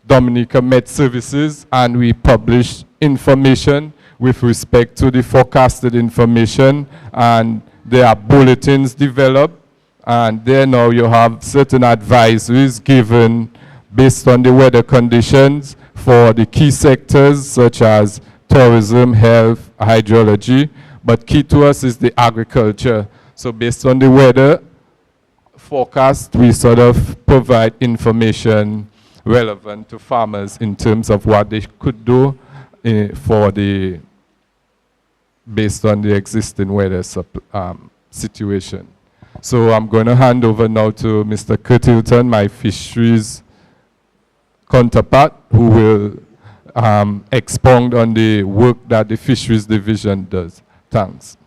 Dominica Met services and we publish information with respect to the forecasted information, and there are bulletins developed, and there now you have certain advisories given based on the weather conditions for the key sectors such as tourism, health, hydrology, but key to us is the agriculture. So based on the weather forecast, we sort of provide information relevant to farmers in terms of what they could do based on the existing weather situation. So I'm going to hand over now to Mr. Kurt Hilton, my fisheries counterpart, who will expound on the work that the fisheries division does. Thanks.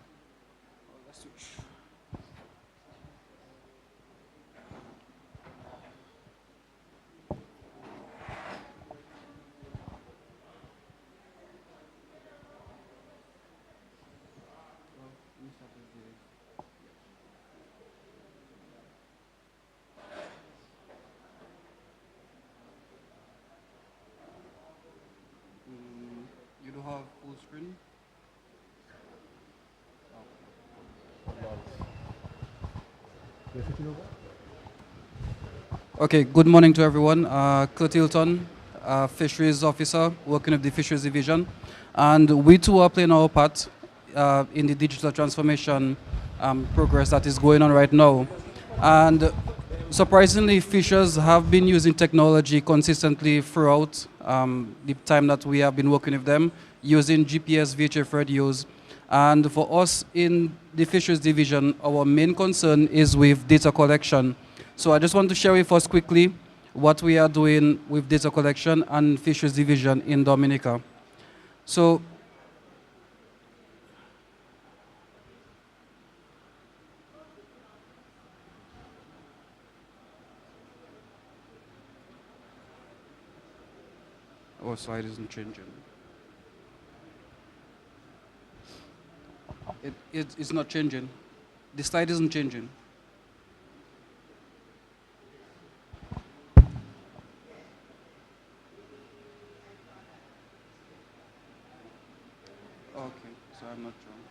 You do have full screen? Okay, good morning to everyone. Kurt Hilton, fisheries officer, working with the fisheries division. And we too are playing our part in the digital transformation progress that is going on right now. And surprisingly, fishers have been using technology consistently throughout the time that we have been working with them, using GPS VHF radios. And for us in the fisheries division, our main concern is with data collection. So I just want to share with us quickly what we are doing with data collection and fisheries division in Dominica. So our slide isn't changing. It's not changing. The slide isn't changing. Okay, so I'm not sure.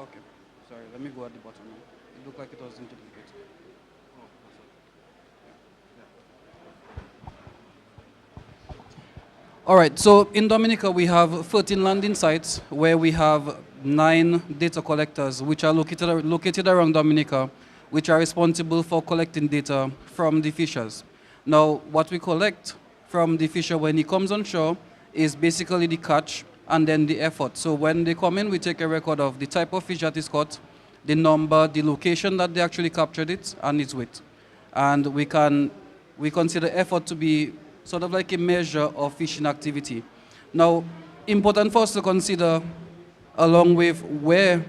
Okay, sorry, let me go at the bottom now. It looked like it was in duplicate. All right, so in Dominica, we have 13 landing sites where we have 9 data collectors, which are located around Dominica, which are responsible for collecting data from the fishers. Now, what we collect from the fisher when he comes on shore is basically the catch and then the effort. So when they come in, we take a record of the type of fish that is caught, the number, the location that they actually captured it, and its weight. And we consider effort to be sort of like a measure of fishing activity. Now, important for us to consider, along with where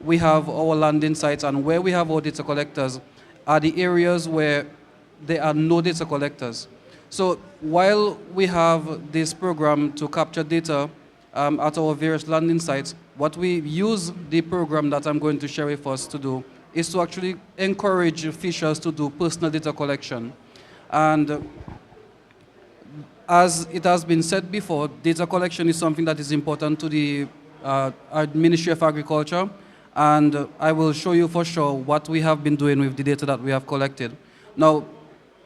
we have our landing sites and where we have our data collectors, are the areas where there are no data collectors. So while we have this program to capture data at our various landing sites, what we use the program that I'm going to share with us to do is to actually encourage fishers to do personal data collection. And as it has been said before, data collection is something that is important to the Ministry of Agriculture, and I will show you for sure what we have been doing with the data that we have collected. Now,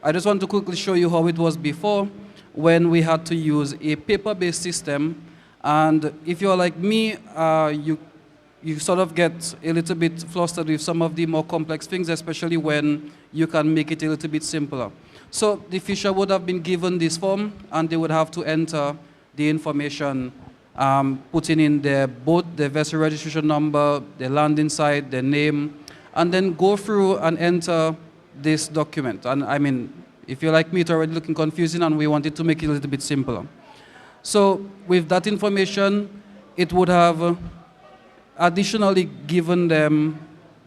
I just want to quickly show you how it was before when we had to use a paper-based system, and if you're like me, you sort of get a little bit flustered with some of the more complex things, especially when you can make it a little bit simpler. So the fisher would have been given this form, and they would have to enter the information, putting in their boat, their vessel registration number, their landing site, their name, and then go through and enter this document. And I mean, if you're like me, it's already looking confusing, and we wanted to make it a little bit simpler. So with that information, it would have additionally given them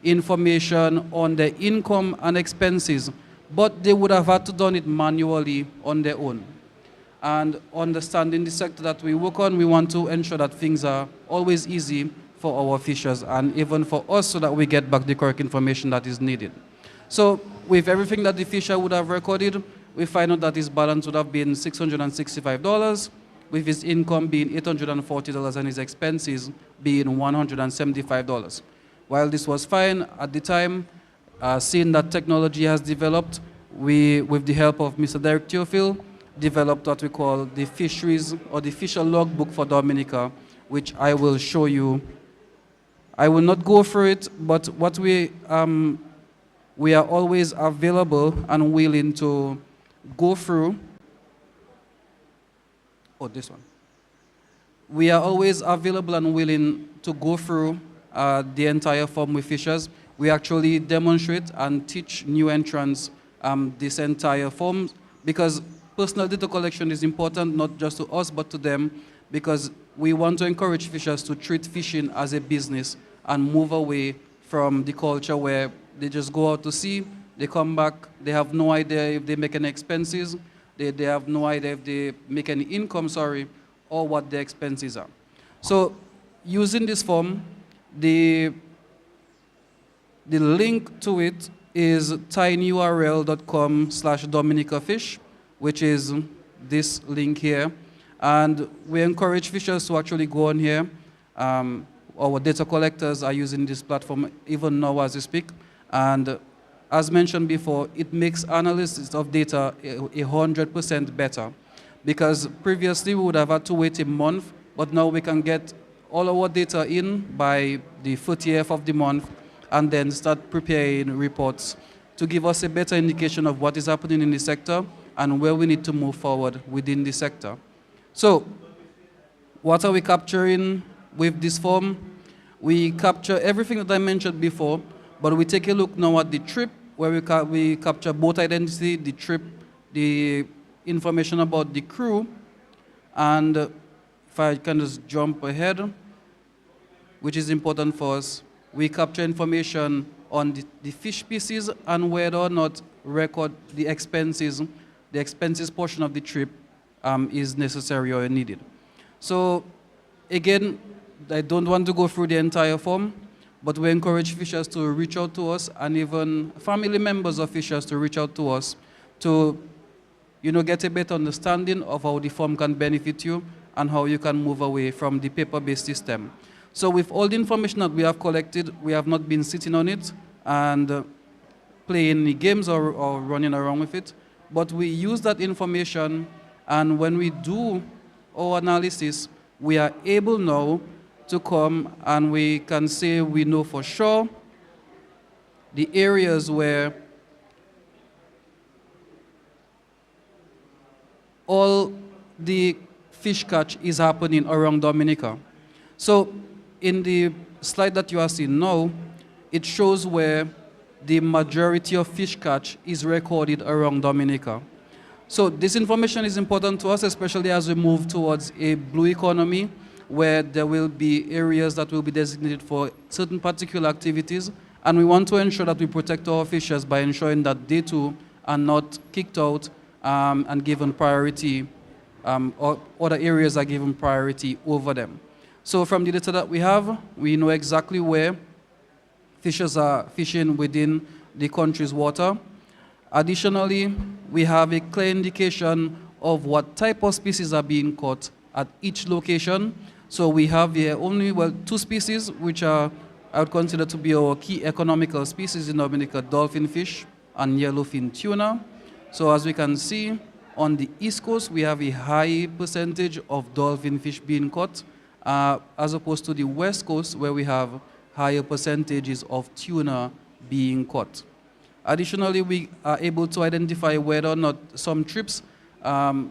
information on their income and expenses, but they would have had to done it manually on their own. And understanding the sector that we work on, we want to ensure that things are always easy for our fishers and even for us, so that we get back the correct information that is needed. So with everything that the fisher would have recorded, we find out that his balance would have been $665, with his income being $840 and his expenses being $175. While this was fine at the time, seeing that technology has developed, we, with the help of Mr. Derek Theophil, developed what we call the fisheries or the fisher logbook for Dominica, which I will show you. I will not go through it, but what we are always available and willing to go through. Oh, this one. We are always available and willing to go through the entire form with fishers. We actually demonstrate and teach new entrants this entire form, because personal data collection is important not just to us but to them, because we want to encourage fishers to treat fishing as a business and move away from the culture where they just go out to sea, they come back, they have no idea if they make any expenses, they have no idea if they make any income, or what their expenses are. So using this form, the link to it is tinyurl.com/DominicaFish, which is this link here. And we encourage fishers to actually go on here. Our data collectors are using this platform even now as we speak. And as mentioned before, it makes analysis of data 100% better. Because previously we would have had to wait a month, but now we can get all our data in by the 30th of the month and then start preparing reports to give us a better indication of what is happening in the sector and where we need to move forward within the sector. So, what are we capturing with this form? We capture everything that I mentioned before, but we take a look now at the trip, where we capture boat identity, the trip, the information about the crew, and if I can just jump ahead, which is important for us, we capture information on the fish species and whether or not record the expenses portion of the trip is necessary or needed. So again, I don't want to go through the entire form, but we encourage fishers to reach out to us, and even family members of fishers to reach out to us to get a better understanding of how the form can benefit you and how you can move away from the paper-based system. So with all the information that we have collected, we have not been sitting on it and playing the games or running around with it, but we use that information, and when we do our analysis, we are able now to come and we can say we know for sure the areas where all the fish catch is happening around Dominica. So in the slide that you are seeing now, it shows where the majority of fish catch is recorded around Dominica. So this information is important to us, especially as we move towards a blue economy, where there will be areas that will be designated for certain particular activities, and we want to ensure that we protect our fishers by ensuring that they too are not kicked out and given priority, or other areas are given priority over them. So from the data that we have, we know exactly where fishers are fishing within the country's water. Additionally, we have a clear indication of what type of species are being caught at each location. So we have here only, well, 2 species, which are, I would consider to be our key economical species in Dominica, dolphin fish and yellowfin tuna. So as we can see, on the East Coast, we have a high percentage of dolphin fish being caught, as opposed to the West Coast, where we have higher percentages of tuna being caught. Additionally, we are able to identify whether or not some trips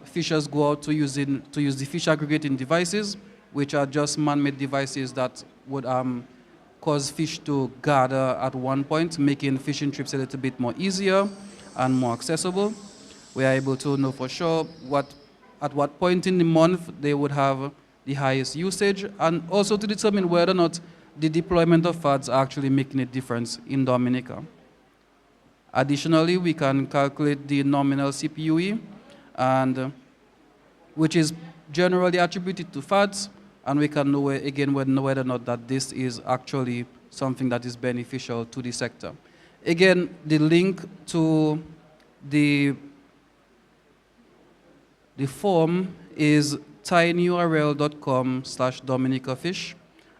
fishers go out to use the fish aggregating devices, which are just man-made devices that would cause fish to gather at one point, making fishing trips a little bit more easier and more accessible. We are able to know for sure at what point in the month they would have the highest usage, and also to determine whether or not the deployment of fads are actually making a difference in Dominica. Additionally, we can calculate the nominal CPUE, and which is generally attributed to fads, and we can know again whether or not that this is actually something that is beneficial to the sector. Again, the link to the form is tinyurl.com/DominicaFish,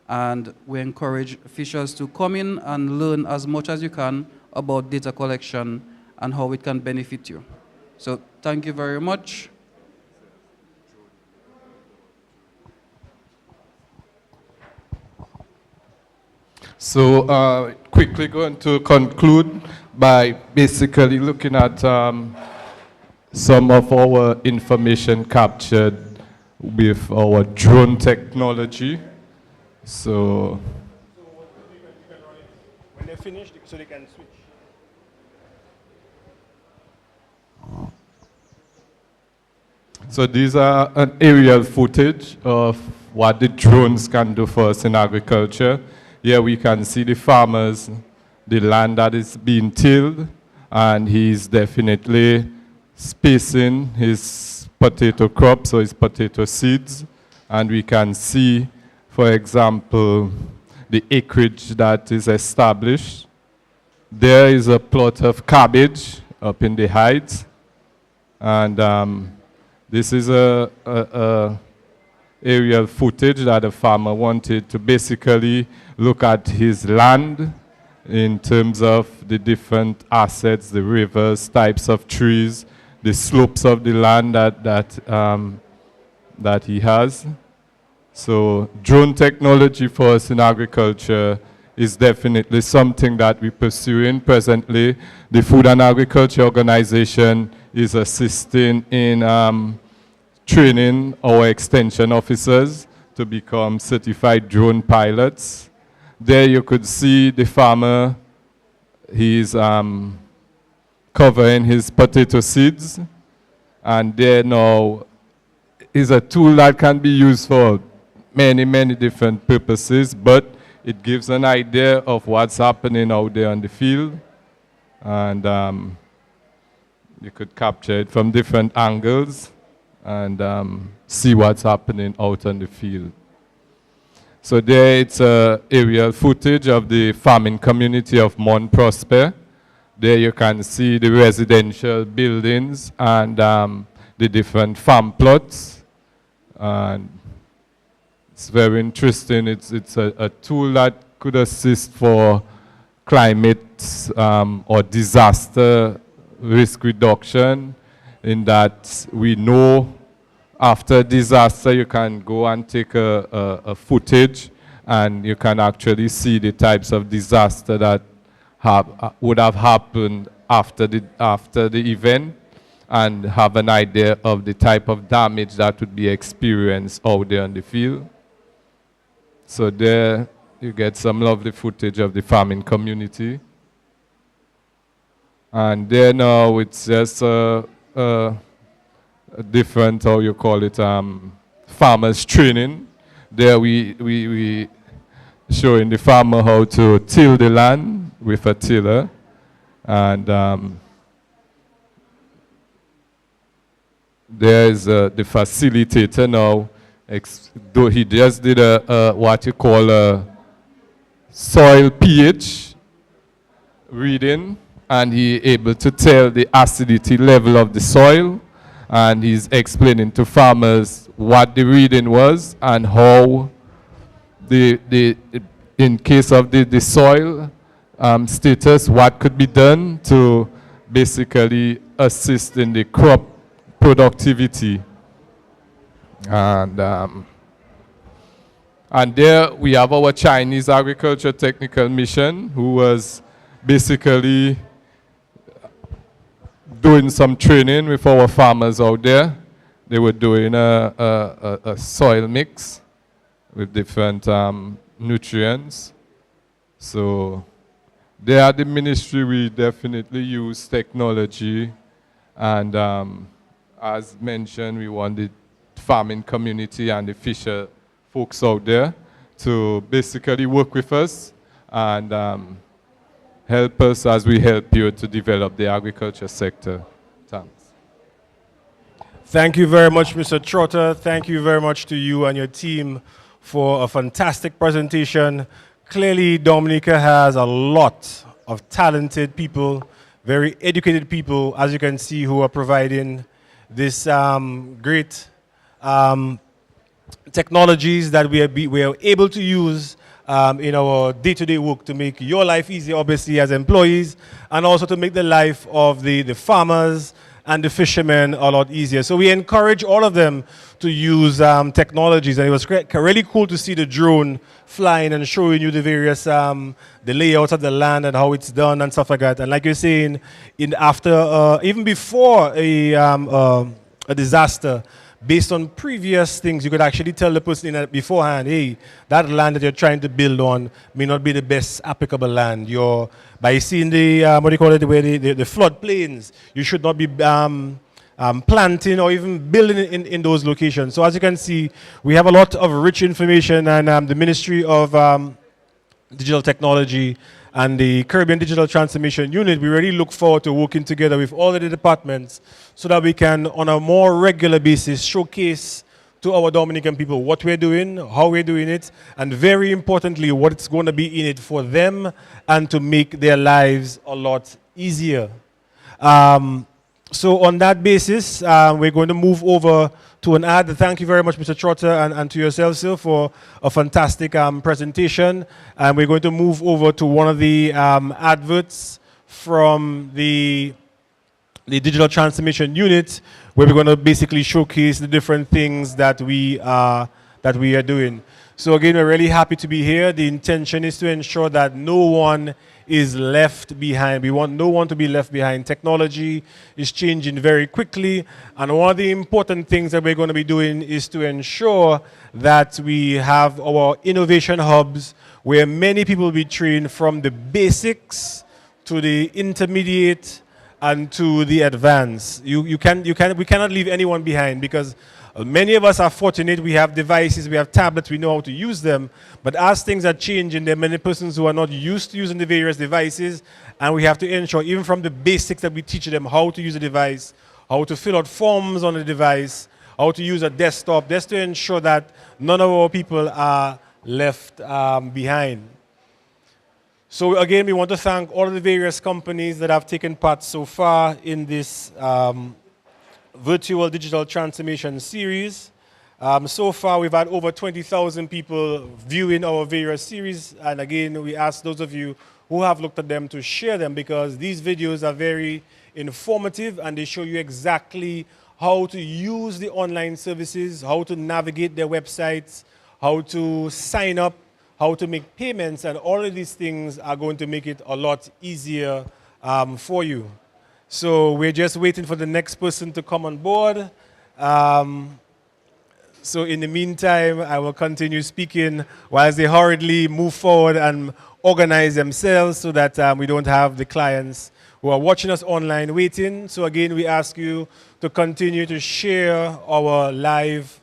and we encourage fishers to come in and learn as much as you can about data collection and how it can benefit you. So thank you very much. So quickly going to conclude by basically looking at some of our information captured with our drone technology. So when they finish, so they can switch. So these are an aerial footage of what the drones can do for us in agriculture. Here we can see the farmers, the land that is being tilled, and he's definitely spacing his potato crops or his potato seeds. And we can see, for example, the acreage that is established. There is a plot of cabbage up in the heights. And this is a aerial footage that the farmer wanted to basically look at his land in terms of the different assets, the rivers, types of trees, the slopes of the land that he has. So drone technology for us in agriculture is definitely something that we're pursuing presently. The Food and Agriculture Organization is assisting in training our extension officers to become certified drone pilots. There you could see the farmer, he's covering his potato seeds, and there now is a tool that can be used for many, many different purposes, but it gives an idea of what's happening out there on the field, and you could capture it from different angles and see what's happening out on the field. So there it's aerial footage of the farming community of Mont Prosper. There you can see the residential buildings and the different farm plots. And It's very interesting. It's a tool that could assist for climate or disaster risk reduction, in that we know after disaster you can go and take a footage and you can actually see the types of disaster that would have happened after the event, and have an idea of the type of damage that would be experienced out there in the field. So there you get some lovely footage of the farming community. And there now it's just a different, how you call it, farmers training. There we showing the farmer how to till the land with a tiller. And there is the facilitator now. Though he just did what you call a soil pH reading, and he able to tell the acidity level of the soil, and he's explaining to farmers what the reading was and how in case of the soil status, what could be done to basically assist in the crop productivity. And there we have our Chinese Agriculture Technical Mission, who was basically doing some training with our farmers out there. They were doing a soil mix with different nutrients. So there at the ministry we definitely use technology, and as mentioned, we want the farming community and the fisher folks out there to basically work with us and help us as we help you to develop the agriculture sector. Thanks. Thank you very much, Mr. Trotter. Thank you very much to you and your team for a fantastic presentation. Clearly, Dominica has a lot of talented people, very educated people, as you can see, who are providing this great technologies that we are able to use in our day-to-day work to make your life easier, obviously, as employees, and also to make the life of the farmers and the fishermen a lot easier. So we encourage all of them to use technologies, and it was really cool to see the drone flying and showing you the various the layouts of the land and how it's done and stuff like that. And like you're saying, even before a disaster, based on previous things, you could actually tell the person beforehand, hey, that land that you're trying to build on may not be the best applicable land. By seeing the the flood plains, you should not be planting or even building in those locations. So as you can see, we have a lot of rich information, and the Ministry of Digital Technology and the Caribbean Digital Transformation Unit, we really look forward to working together with all of the departments so that we can, on a more regular basis, showcase to our Dominican people what we're doing, how we're doing it, and very importantly, what it's going to be in it for them and to make their lives a lot easier. So on that basis, we're going to move over to an ad. Thank you very much, Mr. Trotter, and to yourself, sir, for a fantastic presentation. And we're going to move over to one of the adverts from the Digital Transformation Unit, where we're going to basically showcase the different things that we are doing. So again, we're really happy to be here. The intention is to ensure that no one is left behind. We want no one to be left behind. Technology is changing very quickly, and one of the important things that we're going to be doing is to ensure that we have our innovation hubs where many people will be trained from the basics to the intermediate and to the advanced. We cannot leave anyone behind, because many of us are fortunate. We have devices, we have tablets, we know how to use them. But as things are changing, there are many persons who are not used to using the various devices, and we have to ensure, even from the basics, that we teach them how to use a device, how to fill out forms on the device, how to use a desktop, just to ensure that none of our people are left behind. So again, we want to thank all of the various companies that have taken part so far in this virtual digital transformation series. So far, we've had over 20,000 people viewing our various series. And again, we ask those of you who have looked at them to share them, because these videos are very informative and they show you exactly how to use the online services, how to navigate their websites, how to sign up, how to make payments, and all of these things are going to make it a lot easier for you. So we're just waiting for the next person to come on board. So in the meantime, I will continue speaking whilst they hurriedly move forward and organize themselves so that we don't have the clients who are watching us online waiting. So again, we ask you to continue to share our live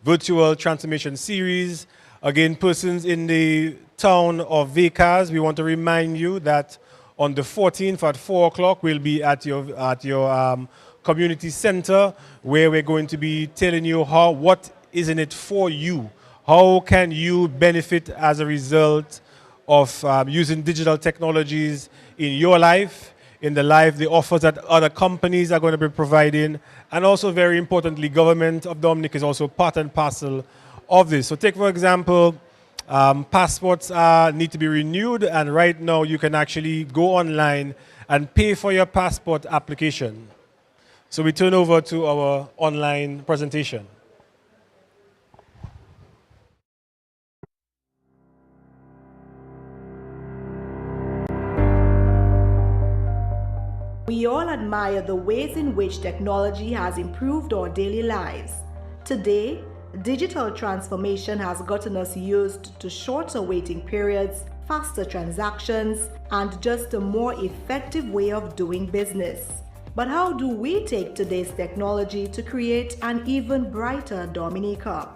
virtual transformation series. Again, persons in the town of Vekas, we want to remind you that on the 14th at 4 o'clock, we'll be at your community center, where we're going to be telling you what is in it for you. How can you benefit as a result of using digital technologies in your life, in the offers that other companies are going to be providing, and also very importantly, government of Dominica is also part and parcel of this. So take, for example, passports need to be renewed, and right now you can actually go online and pay for your passport application. So we turn over to our online presentation. We all admire the ways in which technology has improved our daily lives. Today, digital transformation has gotten us used to shorter waiting periods, faster transactions, and just a more effective way of doing business. But how do we take today's technology to create an even brighter Dominica?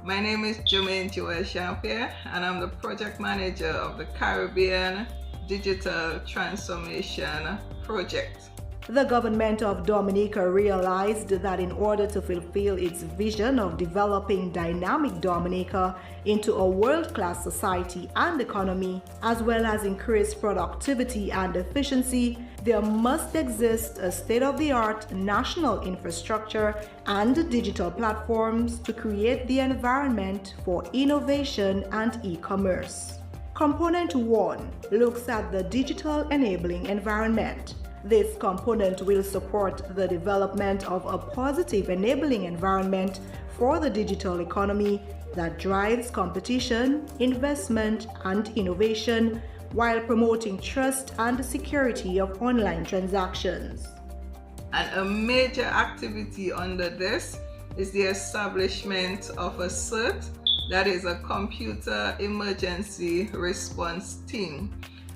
My name is Jermaine Joel Champier, and I'm the project manager of the Caribbean Digital Transformation Project. The government of Dominica realized that in order to fulfill its vision of developing dynamic Dominica into a world-class society and economy, as well as increase productivity and efficiency, there must exist a state-of-the-art national infrastructure and digital platforms to create the environment for innovation and e-commerce. Component 1 looks at the digital enabling environment. This component will support the development of a positive enabling environment for the digital economy that drives competition, investment, and innovation while promoting trust and security of online transactions. And a major activity under this is the establishment of a CERT, that is a Computer Emergency Response Team.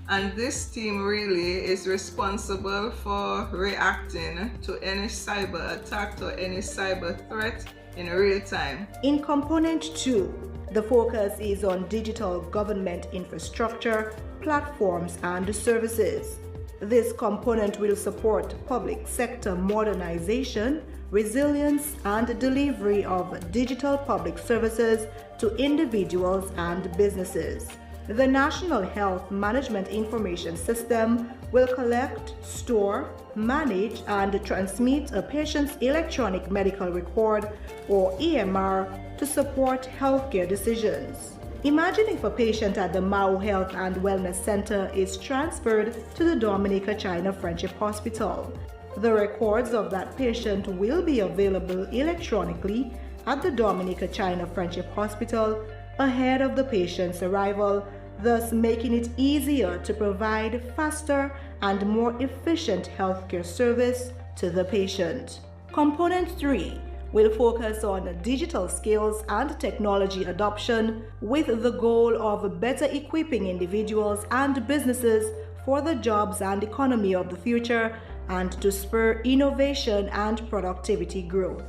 And this team really is responsible for reacting to any cyber attack or any cyber threat in real time. In Component 2, the focus is on digital government infrastructure, platforms, and services. This component will support public sector modernization, resilience, and delivery of digital public services to individuals and businesses. The National Health Management Information System will collect, store, manage, and transmit a patient's electronic medical record, or EMR, to support healthcare decisions. Imagine if a patient at the Mao Health and Wellness Center is transferred to the Dominica China Friendship Hospital. The records of that patient will be available electronically at the Dominica China Friendship Hospital ahead of the patient's arrival, thus making it easier to provide faster and more efficient healthcare service to the patient. Component 3 will focus on digital skills and technology adoption with the goal of better equipping individuals and businesses for the jobs and economy of the future and to spur innovation and productivity growth.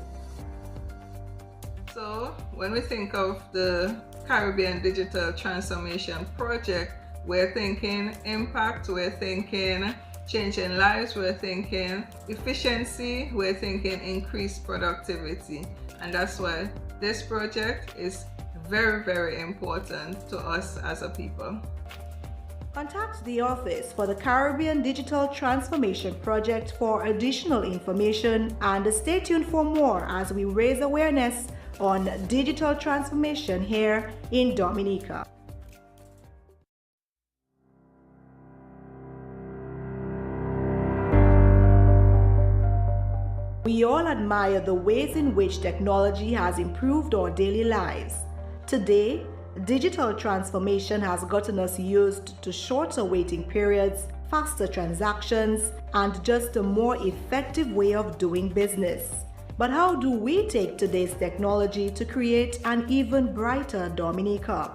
So when we think of the Caribbean Digital Transformation Project, we're thinking impact, we're thinking changing lives, we're thinking efficiency, we're thinking increased productivity. And that's why this project is very, very important to us as a people. Contact the office for the Caribbean Digital Transformation Project for additional information and stay tuned for more as we raise awareness on digital transformation here in Dominica. We all admire the ways in which technology has improved our daily lives. Today, digital transformation has gotten us used to shorter waiting periods, faster transactions, and just a more effective way of doing business. But how do we take today's technology to create an even brighter Dominica?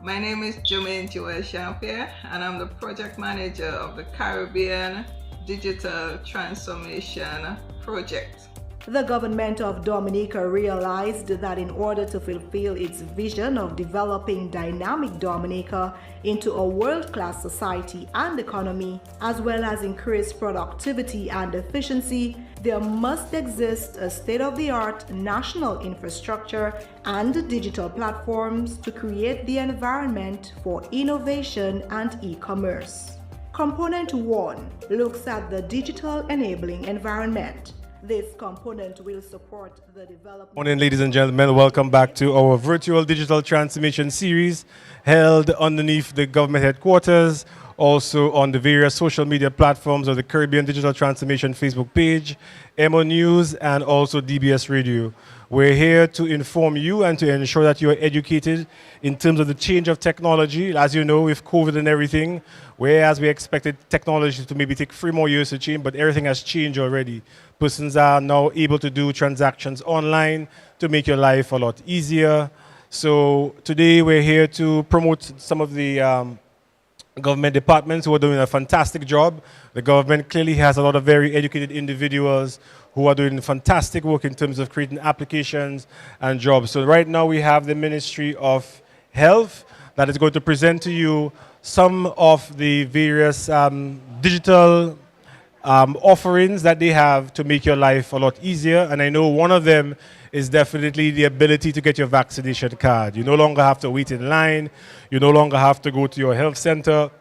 My name is Jermaine Joel Jean-Pierre, and I'm the project manager of the Caribbean Digital Transformation Project. The government of Dominica realized that in order to fulfill its vision of developing dynamic Dominica into a world-class society and economy, as well as increase productivity and efficiency, there must exist a state-of-the-art national infrastructure and digital platforms to create the environment for innovation and e-commerce. Component 1 looks at the digital enabling environment. This component will support the development. Morning, ladies and gentlemen. Welcome back to our virtual digital transformation series held underneath the government headquarters, also on the various social media platforms of the Caribbean Digital Transformation Facebook page, MO News, and also DBS Radio. We're here to inform you and to ensure that you are educated in terms of the change of technology. As you know, with COVID and everything, whereas we expected technology to maybe take 3 more years to change, but everything has changed already. Persons are now able to do transactions online to make your life a lot easier. So today we're here to promote some of the government departments who are doing a fantastic job. The government clearly has a lot of very educated individuals who are doing fantastic work in terms of creating applications and jobs. So right now we have the Ministry of Health that is going to present to you some of the various digital offerings that they have to make your life a lot easier. And I know one of them is definitely the ability to get your vaccination card. You no longer have to wait in line. You no longer have to go to your health center.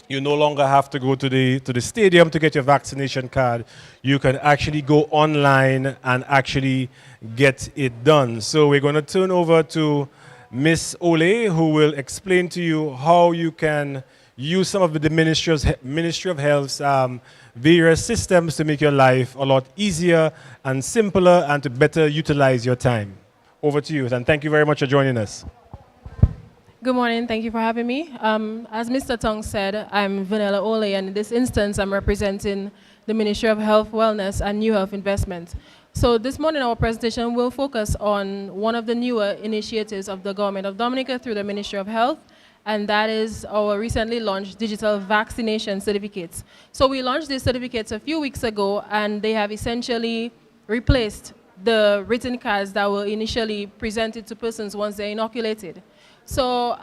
You no longer have to go to the stadium to get your vaccination card. You can actually go online and actually get it done. So we're going to turn over to Miss Ole, who will explain to you how you can use some of the Ministry of Health's various systems to make your life a lot easier and simpler and to better utilize your time. Over to you, and thank you very much for joining us. Good morning, thank you for having me. As Mr. Tong said, I'm Vanilla Ole, and in this instance, I'm representing the Ministry of Health, Wellness, and New Health Investment. So this morning, our presentation will focus on one of the newer initiatives of the Government of Dominica through the Ministry of Health, and that is our recently launched digital vaccination certificates. So we launched these certificates a few weeks ago, and they have essentially replaced the written cards that were initially presented to persons once they're inoculated. So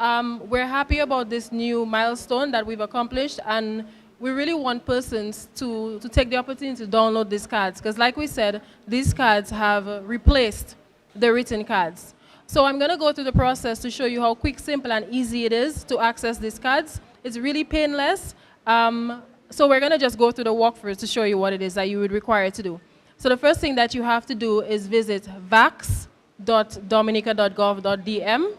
we're happy about this new milestone that we've accomplished, and we really want persons to take the opportunity to download these cards, because like we said, these cards have replaced the written cards. So I'm going to go through the process to show you how quick, simple, and easy it is to access these cards. It's really painless. So we're going to just go through the walkthrough to show you what it is that you would require to do. So the first thing that you have to do is visit vax.dominica.gov.dm,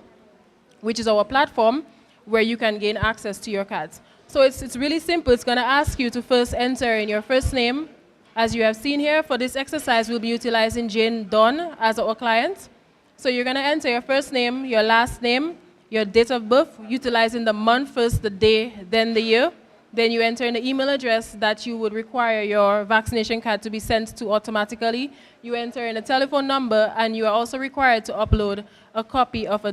which is our platform where you can gain access to your cards. So it's really simple. It's going to ask you to first enter in your first name. As you have seen here, for this exercise, we'll be utilizing Jane Dunn as our client. So you're going to enter your first name, your last name, your date of birth, utilizing the month first, the day, then the year. Then you enter in the email address that you would require your vaccination card to be sent to automatically. You enter in a telephone number, and you are also required to upload a copy of a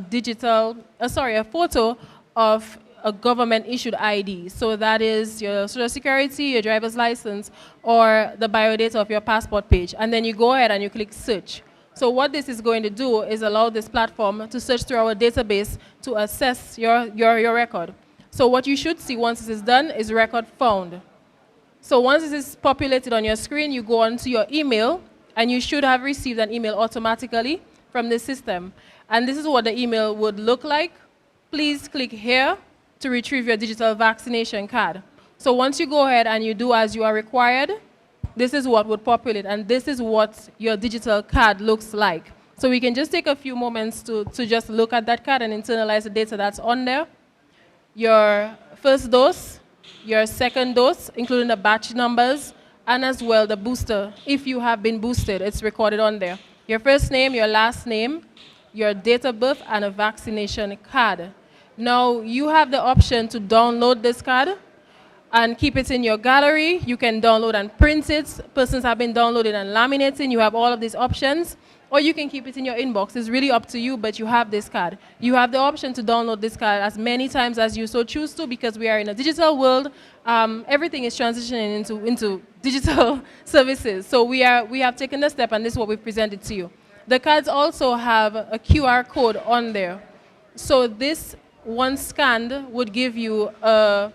photo of a government-issued ID. So that is your Social Security, your driver's license, or the biodata of your passport page. And then you go ahead and you click search. So what this is going to do is allow this platform to search through our database to assess your record. So what you should see once this is done is record found. So once this is populated on your screen, you go on to your email, and you should have received an email automatically from the system. And this is what the email would look like. Please click here to retrieve your digital vaccination card. So once you go ahead and you do as you are required, this is what would populate, and this is what your digital card looks like. So we can just take a few moments to just look at that card and internalize the data that's on there. Your first dose, your second dose, including the batch numbers, and as well the booster. If you have been boosted, it's recorded on there. Your first name, your last name, your date of birth, and a vaccination card. Now, you have the option to download this card and keep it in your gallery. You can download and print it. Persons have been downloading and laminating. You have all of these options. Or you can keep it in your inbox. It's really up to you, but you have this card. You have the option to download this card as many times as you so choose to, because we are in a digital world. Everything is transitioning into digital services. So we have taken the step, and this is what we've presented to you. The cards also have a QR code on there. So this, once scanned, would give you a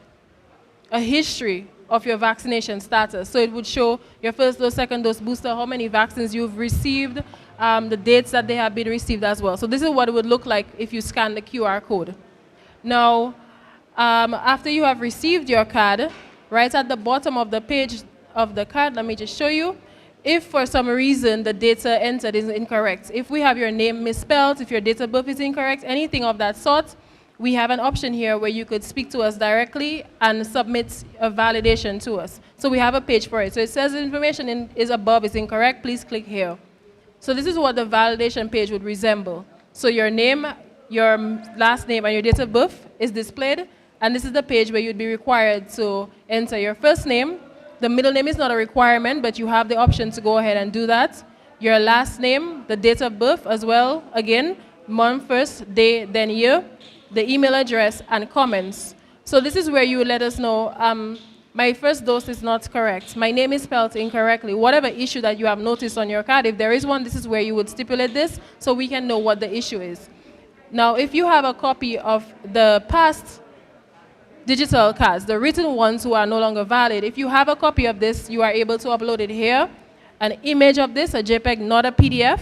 history of your vaccination status. So it would show your first dose, second dose, booster, how many vaccines you've received, the dates that they have been received as well. So this is what it would look like if you scan the QR code. Now, after you have received your card, right at the bottom of the page of the card, let me just show you. If for some reason the data entered is incorrect, if we have your name misspelled, if your date of birth is incorrect, anything of that sort, we have an option here where you could speak to us directly and submit a validation to us. So we have a page for it. So it says the information is above is incorrect, please click here. So this is what the validation page would resemble. So your name, your last name, and your date of birth is displayed, and this is the page where you'd be required to enter your first name. The middle name is not a requirement, but you have the option to go ahead and do that. Your last name, the date of birth as well, again, month first, day, then year, the email address, and comments. So this is where you let us know, my first dose is not correct. My name is spelled incorrectly. Whatever issue that you have noticed on your card, if there is one, this is where you would stipulate this so we can know what the issue is. Now, if you have a copy of the past digital cards, the written ones who are no longer valid, if you have a copy of this, you are able to upload it here, an image of this, a JPEG, not a PDF,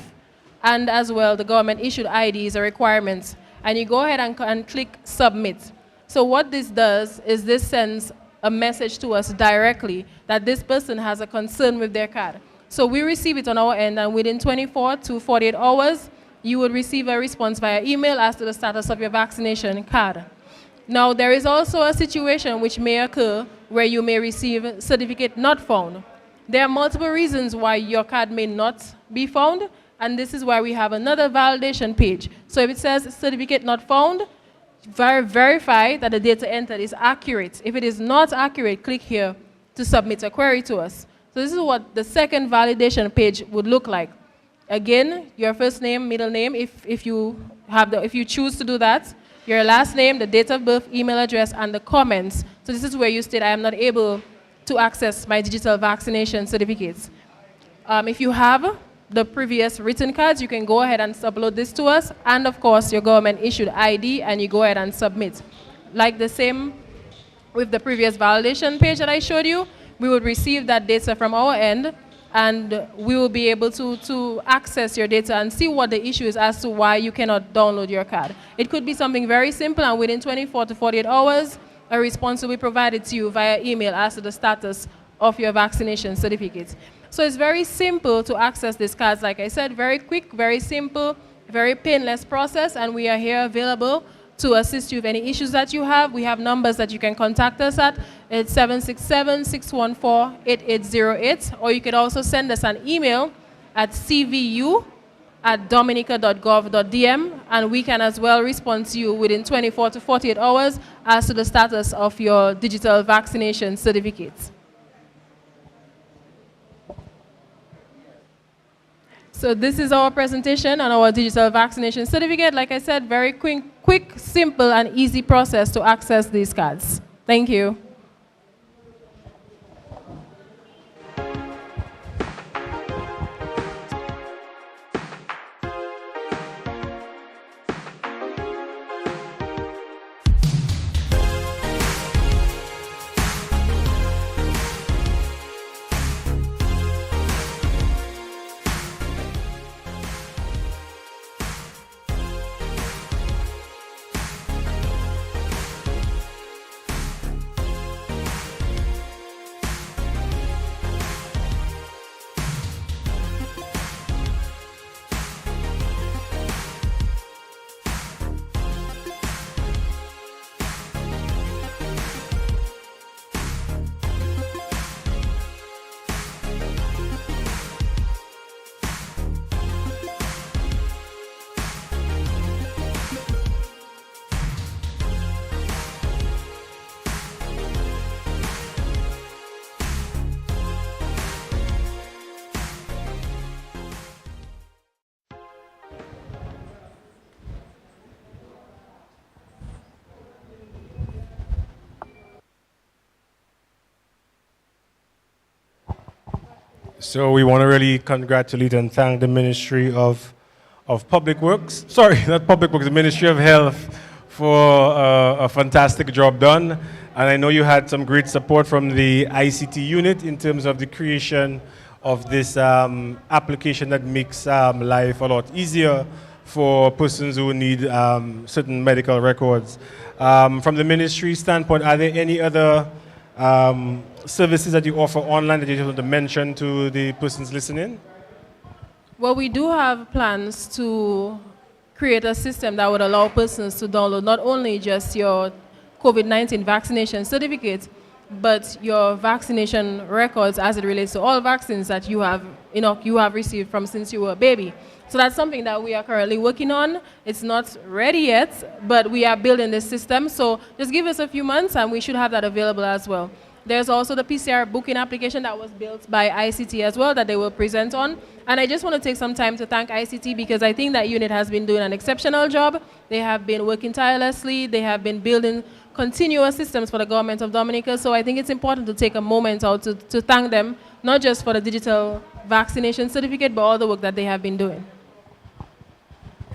and as well the government issued ID is a requirement. And you go ahead and click submit. So what this does is this sends a message to us directly that this person has a concern with their card. So we receive it on our end, and within 24 to 48 hours, you would receive a response via email as to the status of your vaccination card. Now, there is also a situation which may occur where you may receive certificate not found. There are multiple reasons why your card may not be found, and this is why we have another validation page. So if it says certificate not found, verify that the data entered is accurate. If it is not accurate, click here to submit a query to us. So this is what the second validation page would look like. Again, your first name, middle name, if you choose to do that, your last name, the date of birth, email address, and the comments. So this is where you state, I am not able to access my digital vaccination certificates. If you have the previous written cards, you can go ahead and upload this to us, and of course your government issued ID, and you go ahead and submit. Like the same with the previous validation page that I showed you, we would receive that data from our end, and we will be able to access your data and see what the issue is as to why you cannot download your card. It could be something very simple, and within 24 to 48 hours, a response will be provided to you via email as to the status of your vaccination certificate. So it's very simple to access these cards. Like I said, very quick, very simple, very painless process, and we are here available to assist you with any issues that you have. We have numbers that you can contact us at. It's 767-614-8808, or you could also send us an email at cvu@dominica.gov.dm, and we can as well respond to you within 24 to 48 hours as to the status of your digital vaccination certificates. So this is our presentation on our digital vaccination certificate. Like I said, very quick, simple, and easy process to access these cards. Thank you. So we want to really congratulate and thank the Ministry of Public Works, sorry, not Public Works, the Ministry of Health for a fantastic job done. And I know you had some great support from the ICT unit in terms of the creation of this application that makes life a lot easier for persons who need certain medical records. From the ministry standpoint, are there any other services that you offer online that you just want to mention to the persons listening? Well, we do have plans to create a system that would allow persons to download not only just your COVID-19 vaccination certificate, but your vaccination records as it relates to all vaccines that you have received from since you were a baby. So that's something that we are currently working on. It's not ready yet, but we are building this system. So just give us a few months and we should have that available as well. There's also the PCR booking application that was built by ICT as well that they will present on. And I just want to take some time to thank ICT because I think that unit has been doing an exceptional job. They have been working tirelessly. They have been building continuous systems for the government of Dominica. So I think it's important to take a moment out to thank them, not just for the digital vaccination certificate, but all the work that they have been doing.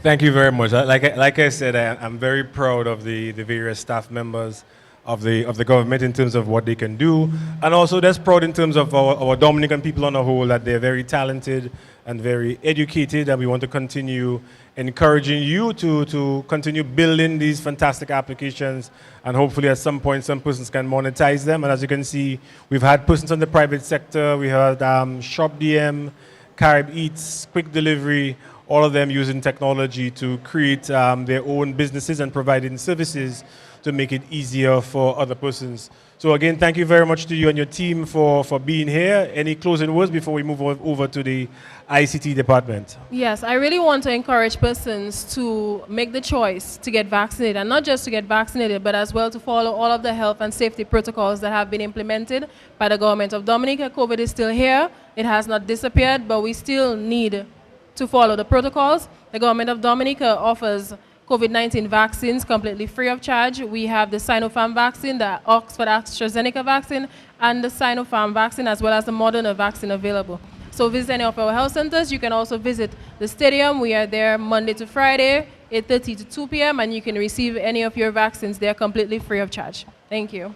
Thank you very much. Like I said, I'm very proud of the various staff members of the government in terms of what they can do, and also that's proud in terms of our Dominican people on the whole, that they're very talented and very educated, and we want to continue encouraging you to continue building these fantastic applications, and hopefully at some point some persons can monetize them. And as you can see, we've had persons on the private sector, we had Shop DM, Carib Eats, Quick Delivery, all of them using technology to create their own businesses and providing services to make it easier for other persons. So again, thank you very much to you and your team for being here. Any closing words before we move over to the ICT department? Yes, I really want to encourage persons to make the choice to get vaccinated, and not just to get vaccinated, but as well to follow all of the health and safety protocols that have been implemented by the government of Dominica. COVID is still here. It has not disappeared, but we still need to follow the protocols. The government of Dominica offers COVID-19 vaccines completely free of charge. We have the Sinopharm vaccine, the Oxford AstraZeneca vaccine, and the Sinopharm vaccine, as well as the Moderna vaccine available. So visit any of our health centers. You can also visit the stadium. We are there Monday to Friday, 8:30 to 2 p.m., and you can receive any of your vaccines there completely free of charge. Thank you.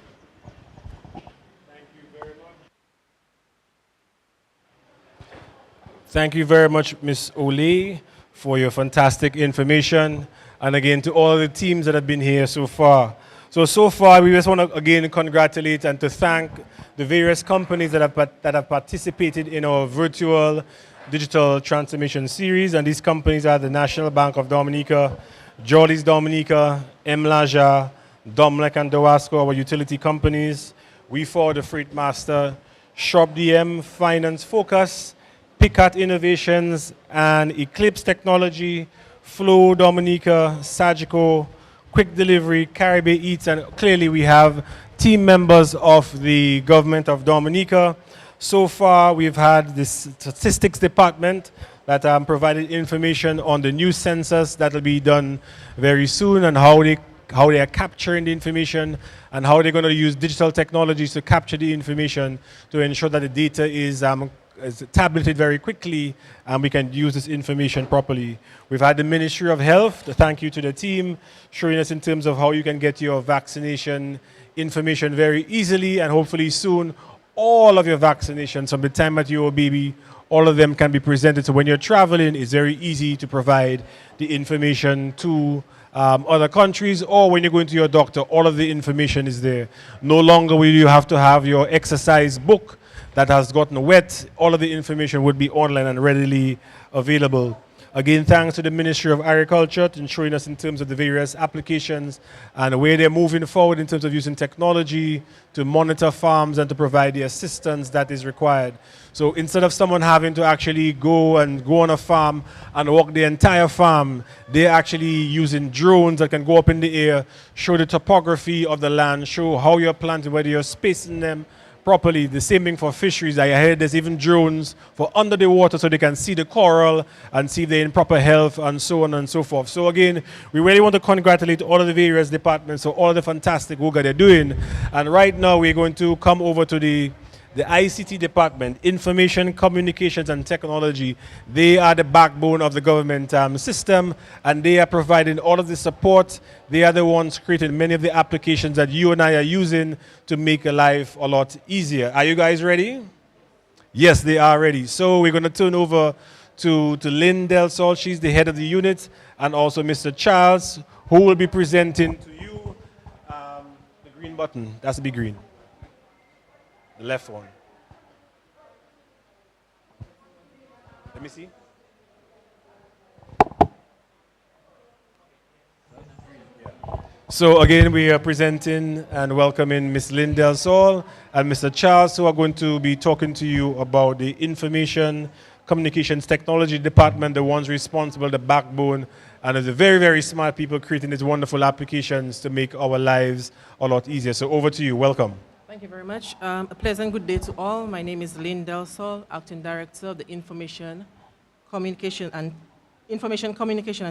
Thank you very much, Ms. Ole, for your fantastic information. And again, to all the teams that have been here so far. So far, we just want to again congratulate and to thank the various companies that have participated in our virtual digital transformation series. And these companies are the National Bank of Dominica, Jolly's Dominica, Mlaja, Domlec and Dowasco, our utility companies. We for the Freight Master, Shop DM, Finance Focus, Picat Innovations, and Eclipse Technology, Flow Dominica, Sagico, Quick Delivery, Caribbean Eats, and clearly we have team members of the government of Dominica. So far, we've had the statistics department that provided information on the new census that will be done very soon, and how they are capturing the information and how they're going to use digital technologies to capture the information to ensure that the data is tabulated very quickly and we can use this information properly. We've had the Ministry of Health, thank you to the team, showing us in terms of how you can get your vaccination information very easily, and hopefully soon all of your vaccinations from the time that you're a baby, all of them can be presented. So when you're traveling, it's very easy to provide the information to other countries, or when you're going to your doctor, all of the information is there. No longer will you have to have your exercise book that has gotten wet. All of the information would be online and readily available. Again, thanks to the Ministry of Agriculture in showing us in terms of the various applications and the way they're moving forward in terms of using technology to monitor farms and to provide the assistance that is required. So instead of someone having to actually go on a farm and walk the entire farm, they're actually using drones that can go up in the air, show the topography of the land, show how you're planting, whether you're spacing them properly. The same thing for fisheries. I heard there's even drones for under the water so they can see the coral and see if they're in proper health and so on and so forth. So again, we really want to congratulate all of the various departments for all of the fantastic work that they're doing. And right now we're going to come over to the the ICT department, Information, Communications and Technology, they are the backbone of the government system, and they are providing all of the support. They are the ones creating many of the applications that you and I are using to make life a lot easier. Are you guys ready? Yes, they are ready. So we're going to turn over to Lynn Del Sol. She's the head of the unit, and also Mr. Charles, who will be presenting to you the green button. That's the big green. The left one. Let me see. So again, we are presenting and welcoming Ms. Lynn Del Sol and Mr. Charles, who are going to be talking to you about the Information Communications Technology Department, the ones responsible, the backbone, and the very, very smart people creating these wonderful applications to make our lives a lot easier. So over to you. Welcome. Thank you very much. A pleasant good day to all. My name is Lynn Del Sol, Acting Director of the Information Communication and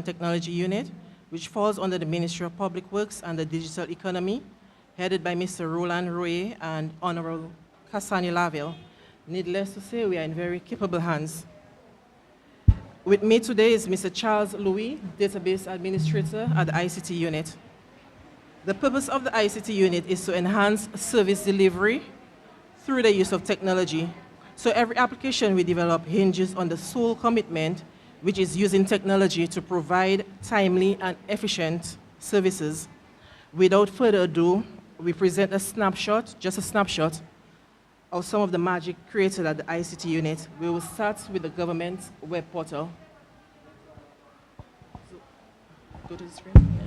Technology Unit, which falls under the Ministry of Public Works and the Digital Economy, headed by Mr. Roland Roy and Honorable Cassani Laville. Needless to say, we are in very capable hands. With me today is Mr. Charles Louis, Database Administrator at the ICT Unit. The purpose of the ICT Unit is to enhance service delivery through the use of technology. So every application we develop hinges on the sole commitment, which is using technology to provide timely and efficient services. Without further ado, we present a snapshot, just a snapshot, of some of the magic created at the ICT Unit. We will start with the government web portal. So, go to the screen. Yeah.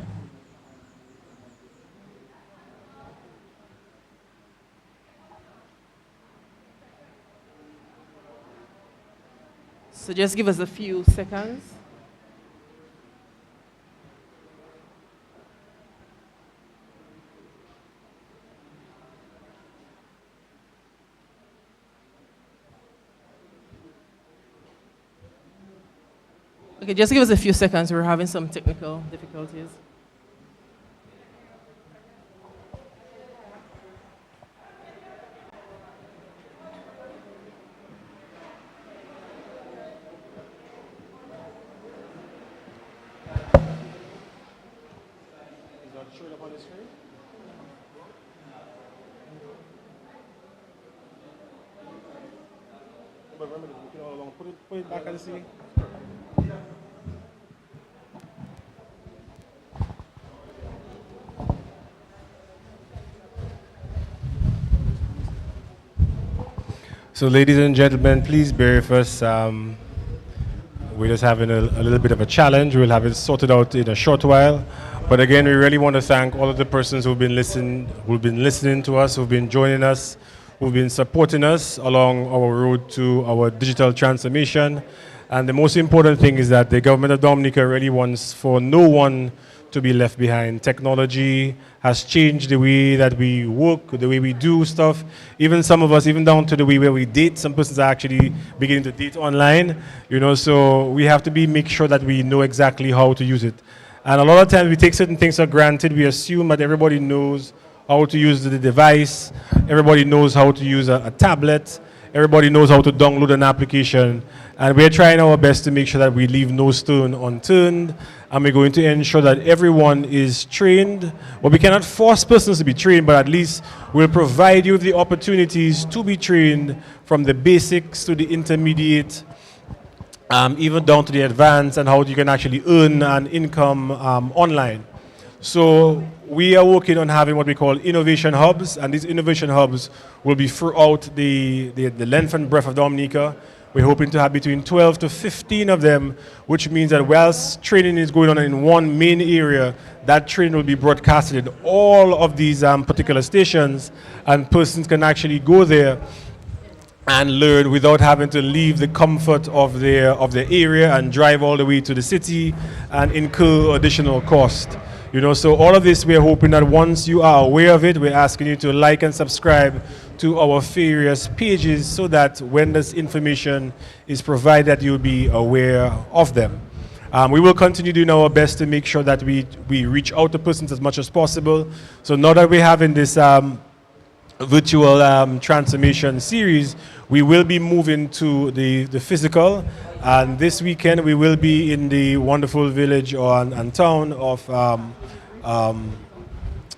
So just give us a few seconds. Okay, just give us a few seconds. We're having some technical difficulties. Put it back and see. So ladies and gentlemen, please bear with us. We're just having a little bit of a challenge. We'll have it sorted out in a short while. But again, we really want to thank all of the persons who've been listening to us, who've been joining us, who've been supporting us along our road to our digital transformation. And the most important thing is that the government of Dominica really wants for no one to be left behind. Technology has changed the way that we work, the way we do stuff. Even some of us, even down to the way where we date. Some persons are actually beginning to date online. So we have to make sure that we know exactly how to use it. And a lot of times we take certain things for granted. We assume that everybody knows how to use the device. Everybody knows how to use a tablet. Everybody knows how to download an application. And we're trying our best to make sure that we leave no stone unturned. And we're going to ensure that everyone is trained. Well, we cannot force persons to be trained, but at least we'll provide you with the opportunities to be trained from the basics to the intermediate, even down to the advanced, and how you can actually earn an income online. So we are working on having what we call innovation hubs, and these innovation hubs will be throughout the length and breadth of Dominica. We're hoping to have between 12 to 15 of them, which means that whilst training is going on in one main area, that training will be broadcasted in all of these particular stations, and persons can actually go there and learn without having to leave the comfort of their area and drive all the way to the city and incur additional cost. So all of this, we're hoping that once you are aware of it, we're asking you to like and subscribe to our various pages so that when this information is provided, you'll be aware of them. We will continue doing our best to make sure that we reach out to persons as much as possible. So now that we're having this virtual transformation series, we will be moving to the physical. And this weekend, we will be in the wonderful village and town of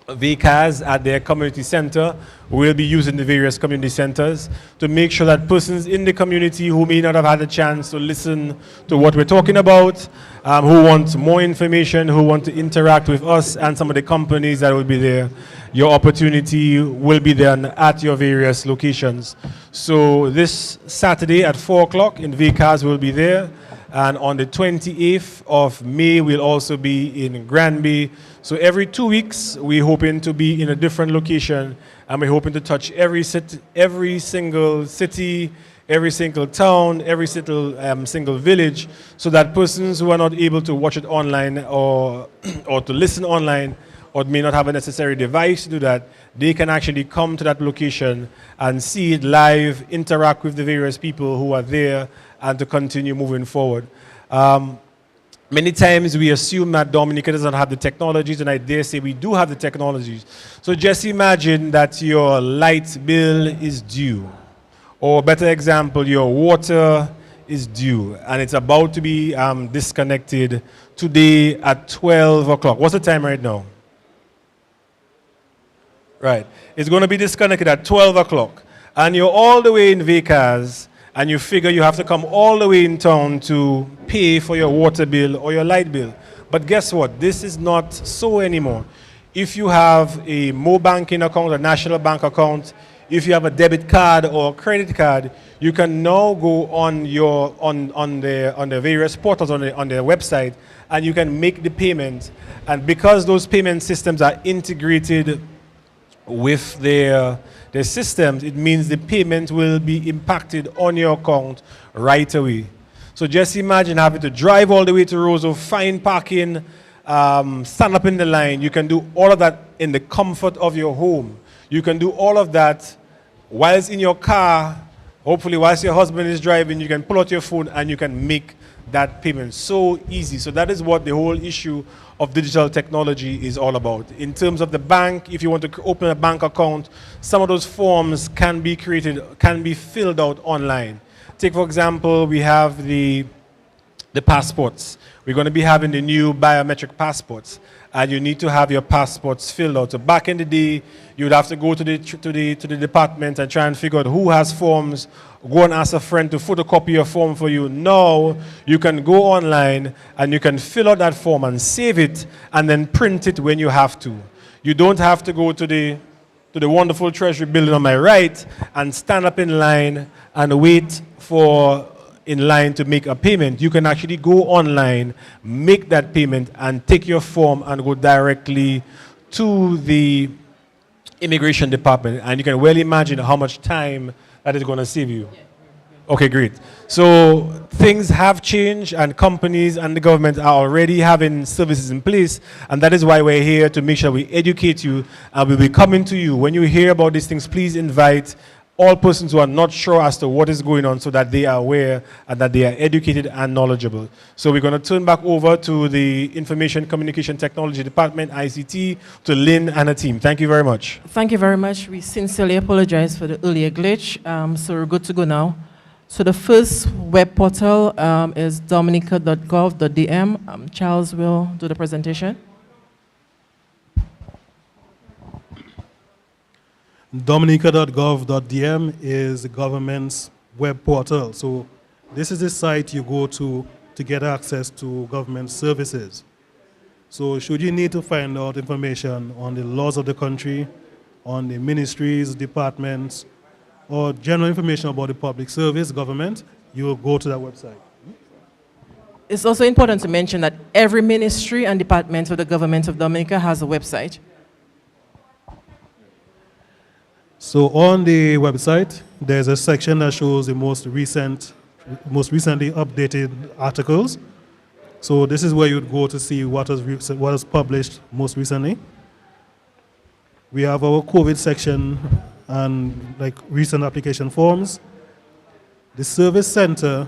VCAS at their community center. We'll be using the various community centers to make sure that persons in the community who may not have had a chance to listen to what we're talking about, who want more information, who want to interact with us and some of the companies that will be there, your opportunity will be there at your various locations. So this Saturday at 4 o'clock in VCAS we'll be there. And on the 28th of May, we'll also be in Granby. So every 2 weeks, we're hoping to be in a different location, and we're hoping to touch every single city, every single town, every single village, so that persons who are not able to watch it online or to listen online or may not have a necessary device to do that, they can actually come to that location and see it live, interact with the various people who are there, and to continue moving forward. Many times we assume that Dominica doesn't have the technologies, and I dare say we do have the technologies. So just imagine that your light bill is due, or better example, your water is due, and it's about to be disconnected today at 12 o'clock. What's the time right now? Right. It's going to be disconnected at 12 o'clock, and you're all the way in Vegas, and you figure you have to come all the way in town to pay for your water bill or your light bill. But guess what? This is not so anymore. If you have a Mo banking account, a national bank account, if you have a debit card or a credit card, you can now go on the various portals on their website, and you can make the payment. And because those payment systems are integrated with their systems, it means the payment will be impacted on your account right away. So just imagine having to drive all the way to Roseau, find parking, stand up in the line. You can do all of that in the comfort of your home. You can do all of that whilst in your car. Hopefully whilst your husband is driving, you can pull out your phone and you can make that payment so easy. So that is what the whole issue of digital technology is all about. In terms of the bank, if you want to open a bank account, some of those forms can be created, can be filled out online. Take, for example, we have the passports. We're going to be having the new biometric passports, and you need to have your passports filled out. So back in the day, you would have to go to the department and try and figure out who has forms, go and ask a friend to photocopy your form for you. Now, you can go online and you can fill out that form and save it and then print it when you have to. You don't have to go to the wonderful Treasury building on my right and stand up in line and wait in line to make a payment. You can actually go online, make that payment, and take your form and go directly to the immigration department. And you can well imagine how much time that is going to save you. Okay, great. So things have changed, and companies and the government are already having services in place, and that is why we're here to make sure we educate you, and we'll be coming to you. When you hear about these things, please invite all persons who are not sure as to what is going on so that they are aware and that they are educated and knowledgeable. So we're going to turn back over to the Information Communication Technology Department, ICT, to Lynn and her team. Thank you very much. Thank you very much. We sincerely apologize for the earlier glitch. So we're good to go now. So the first web portal is dominica.gov.dm. Charles will do the presentation. Dominica.gov.dm is the government's web portal. So this is the site you go to get access to government services. So should you need to find out information on the laws of the country, on the ministries, departments, or general information about the public service, government, you will go to that website. It's also important to mention that every ministry and department of the government of Dominica has a website. So on the website, there's a section that shows the most recently updated articles. So this is where you'd go to see what was published most recently. We have our COVID section and recent application forms. The service center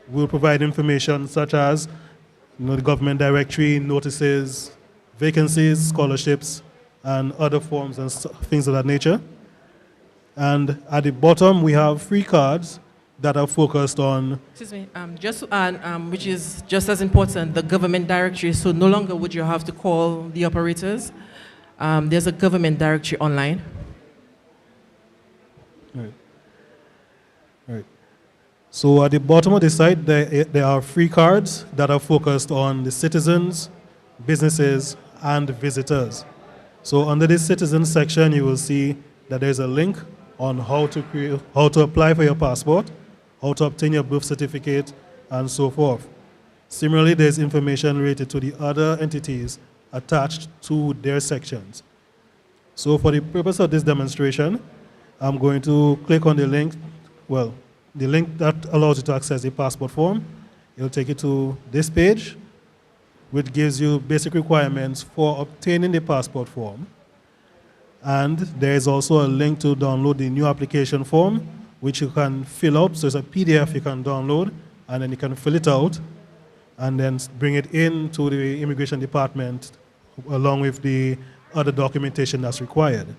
will provide information such as the government directory, notices, vacancies, scholarships, and other forms and things of that nature. And at the bottom, we have free cards that are focused on. Excuse me, just to add, which is just as important, the government directory. So no longer would you have to call the operators. There's a government directory online. Right. Right. So at the bottom of the site, there are free cards that are focused on the citizens, businesses, and visitors. So under this citizens section, you will see that there's a link on how to apply for your passport, how to obtain your birth certificate, and so forth. Similarly, there's information related to the other entities attached to their sections. So for the purpose of this demonstration, I'm going to click on the link, the link that allows you to access the passport form. It'll take you to this page, which gives you basic requirements for obtaining the passport form. And there is also a link to download the new application form, which you can fill out. So it's a PDF you can download, and then you can fill it out, and then bring it into the immigration department along with the other documentation that's required.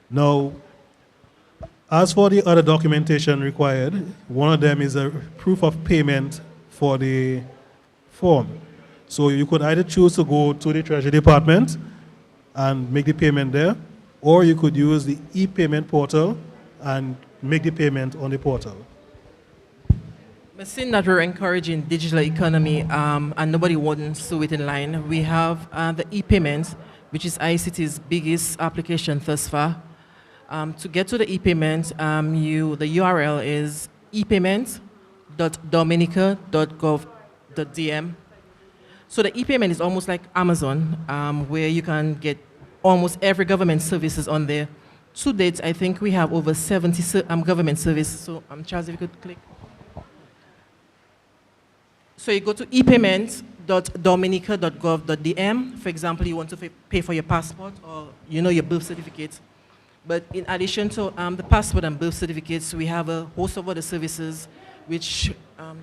Now, as for the other documentation required, one of them is a proof of payment for the form. So you could either choose to go to the Treasury Department and make the payment there, or you could use the e-payment portal and make the payment on the portal. But seeing that we're encouraging digital economy and nobody wants to wait in line, we have the e-payment, which is ICT's biggest application thus far. To get to the e-payment, the URL is epayment.dominica.gov.dm. So the e-payment is almost like Amazon, where you can get almost every government services on there. To date, I think we have over 70 government services. So Charles, if you could click. So you go to epayment.dominica.gov.dm. For example, you want to pay for your passport or your birth certificate. But in addition to the passport and birth certificates, we have a host of other services, which,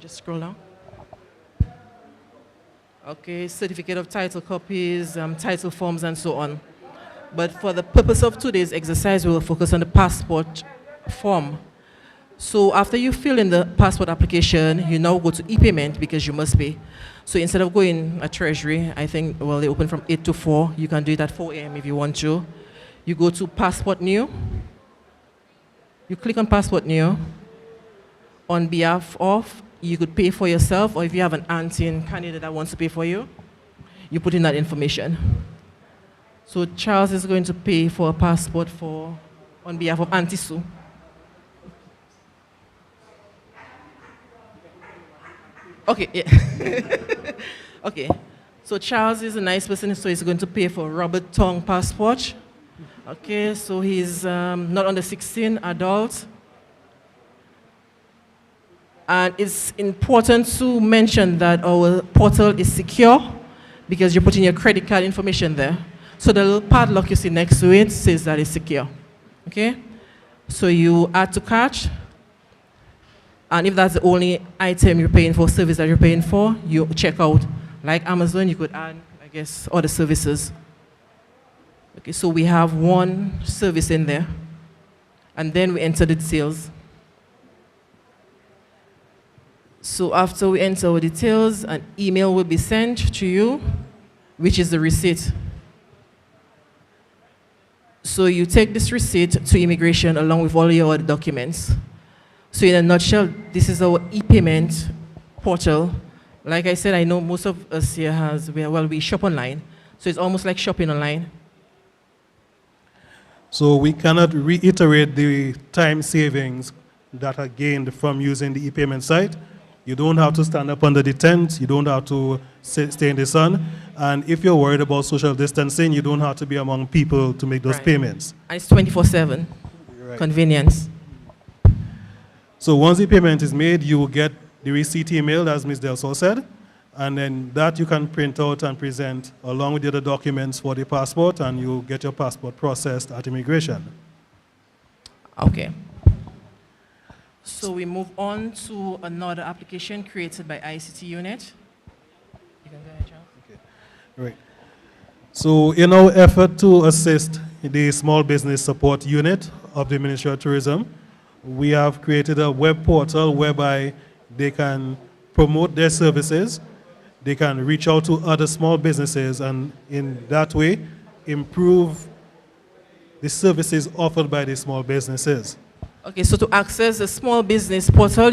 just scroll down. Okay, certificate of title copies, title forms, and so on. But for the purpose of today's exercise, we will focus on the passport form. So after you fill in the passport application, you now go to e-payment because you must pay. So instead of going at Treasury, I think, they open from 8 to 4. You can do it at 4 a.m. if you want to. You go to Passport New. You click on Passport New. On behalf of, you could pay for yourself, or if you have an auntie in Canada that wants to pay for you, you put in that information. So Charles is going to pay for a passport on behalf of Auntie Sue. Okay, yeah. Okay, so Charles is a nice person, so he's going to pay for Robert Tong passport. Okay, so he's not under 16, adult. And it's important to mention that our portal is secure because you're putting your credit card information there. So the little padlock you see next to it says that it's secure. Okay? So you add to cart. And if that's the only item you're paying for, service that you're paying for, you check out. Like Amazon, you could add, I guess, other services. Okay, so we have one service in there. And then we enter the details. So after we enter our details, an email will be sent to you, which is the receipt. So you take this receipt to immigration along with all your other documents. So in a nutshell, this is our e-payment portal. Like I said, I know most of us here we shop online. So it's almost like shopping online. So we cannot reiterate the time savings that are gained from using the e-payment site. You don't have to stand up under the tent. You don't have to stay in the sun. And if you're worried about social distancing, you don't have to be among people to make those payments. And it's 24/7, convenience. So once the payment is made, you will get the receipt email, as Ms. Delso said, and then that you can print out and present along with the other documents for the passport, and you'll get your passport processed at immigration. Okay. So we move on to another application created by ICT unit. You can go ahead, Charles. Okay. Right. So in our effort to assist the small business support unit of the Ministry of Tourism, we have created a web portal whereby they can promote their services, they can reach out to other small businesses, and in that way improve the services offered by the small businesses. Okay, so to access the small business portal,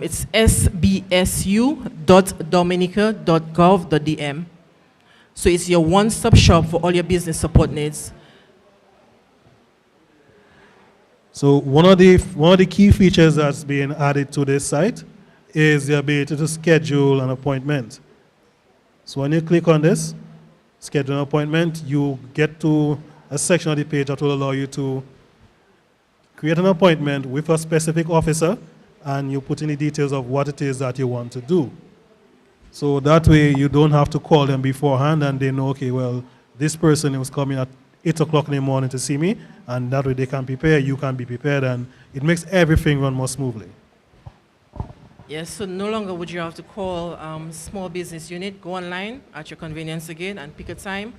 it's sbsu.dominica.gov.dm. So it's your one-stop shop for all your business support needs. So one of the key features that's being added to this site is the ability to schedule an appointment. So when you click on this, schedule an appointment, you get to a section of the page that will allow you to create an appointment with a specific officer, and you put in the details of what it is that you want to do. So that way you don't have to call them beforehand and they know, okay, well, this person was coming at 8 o'clock in the morning to see me, and that way they can prepare, you can be prepared, and it makes everything run more smoothly. Yes, so no longer would you have to call small business unit, go online at your convenience again and pick a time,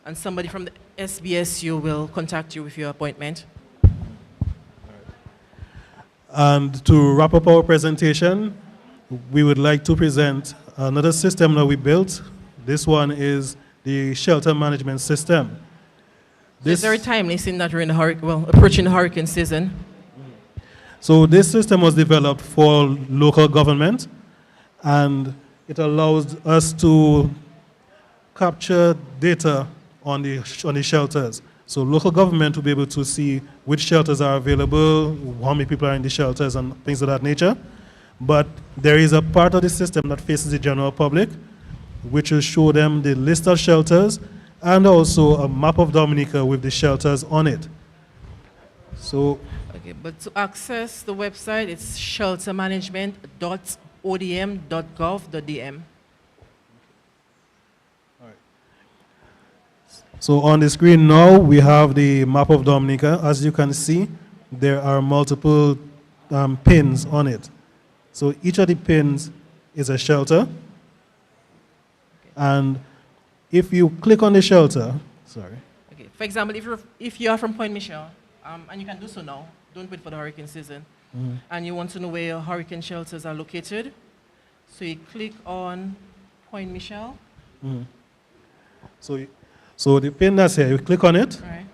and somebody from the SBSU will contact you with your appointment. And to wrap up our presentation, we would like to present another system that we built. This one is the shelter management system. It's very timely, seeing that we're in approaching the hurricane season. So this system was developed for local government, and it allows us to capture data on the shelters. So local government will be able to see which shelters are available, how many people are in the shelters, and things of that nature. But there is a part of the system that faces the general public, which will show them the list of shelters and also a map of Dominica with the shelters on it. So, okay, but to access the website, it's sheltermanagement.odm.gov.dm. So on the screen now, we have the map of Dominica. As you can see, there are multiple pins on it. So each of the pins is a shelter. And if you click on the shelter, sorry. Okay, for example, if you are from Point Michel, and you can do so now, don't wait for the hurricane season, and you want to know where your hurricane shelters are located, so you click on Point Michel. So the pin that's here, you click on it. Right.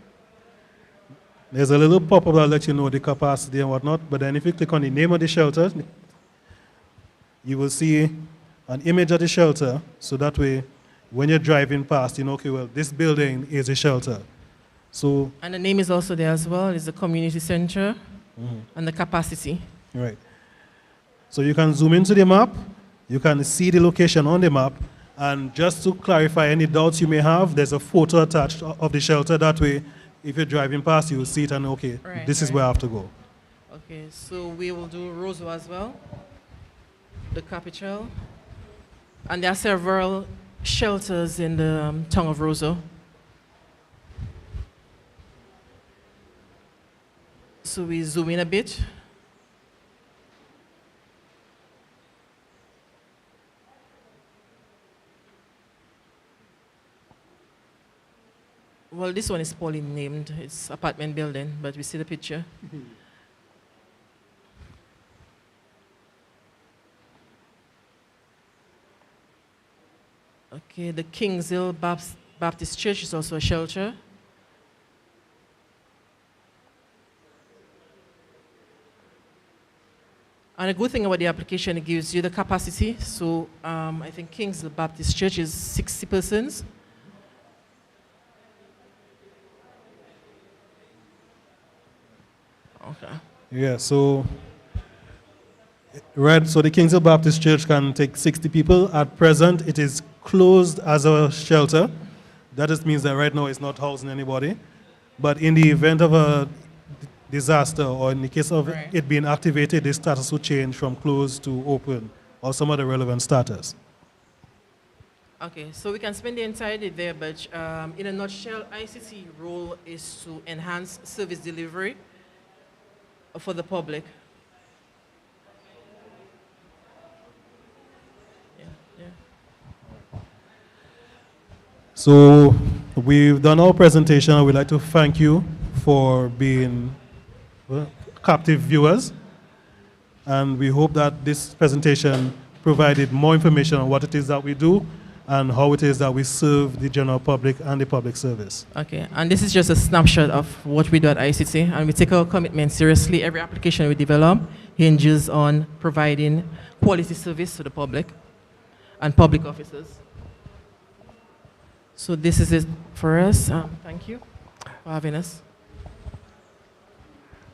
There's a little pop-up that lets you know the capacity and whatnot, but then if you click on the name of the shelter, you will see an image of the shelter, so that way, when you're driving past, you know, okay, well, this building is a shelter. So, and the name is also there as well. It's the community center and the capacity. Right. So you can zoom into the map, you can see the location on the map, and just to clarify any doubts you may have, there's a photo attached of the shelter. That way, if you're driving past, you will see it and okay, this is where I have to go. Okay, so we will do Roseau as well, the capital. And there are several shelters in the town of Roseau. So we zoom in a bit. Well, this one is poorly named. It's apartment building, but we see the picture. Okay, the Kings Hill Baptist Church is also a shelter. And a good thing about the application, it gives you the capacity. So I think Kings Hill Baptist Church is 60 persons. Okay. Yeah, so the Kings Hill Baptist Church can take 60 people. At present, it is closed as a shelter. That just means that right now it's not housing anybody. But in the event of a disaster, or in the case of it being activated, the status will change from closed to open, or some other relevant status. Okay, so we can spend the entire day there, but in a nutshell, ICT role is to enhance service delivery for the public. So We've done our presentation, and we'd like to thank you for being captive viewers. And we hope that this presentation provided more information on what it is that we do and how it is that we serve the general public and the public service. Okay, and this is just a snapshot of what we do at ICT, and we take our commitment seriously. Every application we develop hinges on providing quality service to the public and public officers. So this is it for us. Thank you for having us.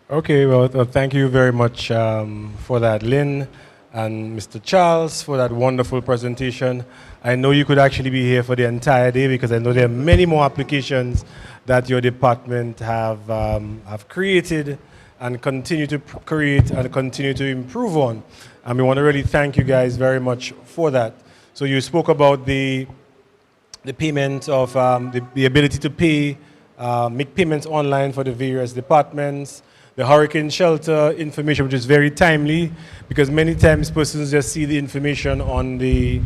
Okay, well, thank you very much for that, Lynn and Mr. Charles, for that wonderful presentation. I know you could actually be here for the entire day because I know there are many more applications that your department have created and continue to create and continue to improve on. And we want to really thank you guys very much for that. So you spoke about the payment of the ability to pay, make payments online for the various departments, the hurricane shelter information, which is very timely because many times persons just see the information on the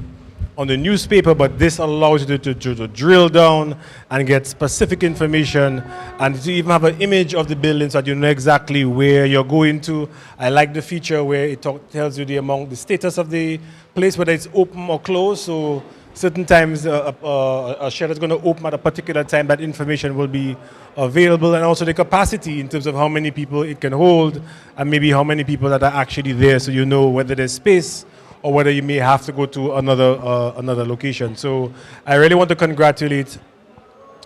newspaper, but this allows you to drill down and get specific information and to even have an image of the building so that you know exactly where you're going to. I like the feature where it tells you the status of the place, whether it's open or closed. So certain times a shelter is going to open at a particular time, that information will be available, and also the capacity in terms of how many people it can hold and maybe how many people that are actually there, so you know whether there's space or whether you may have to go to another location. So I really want to congratulate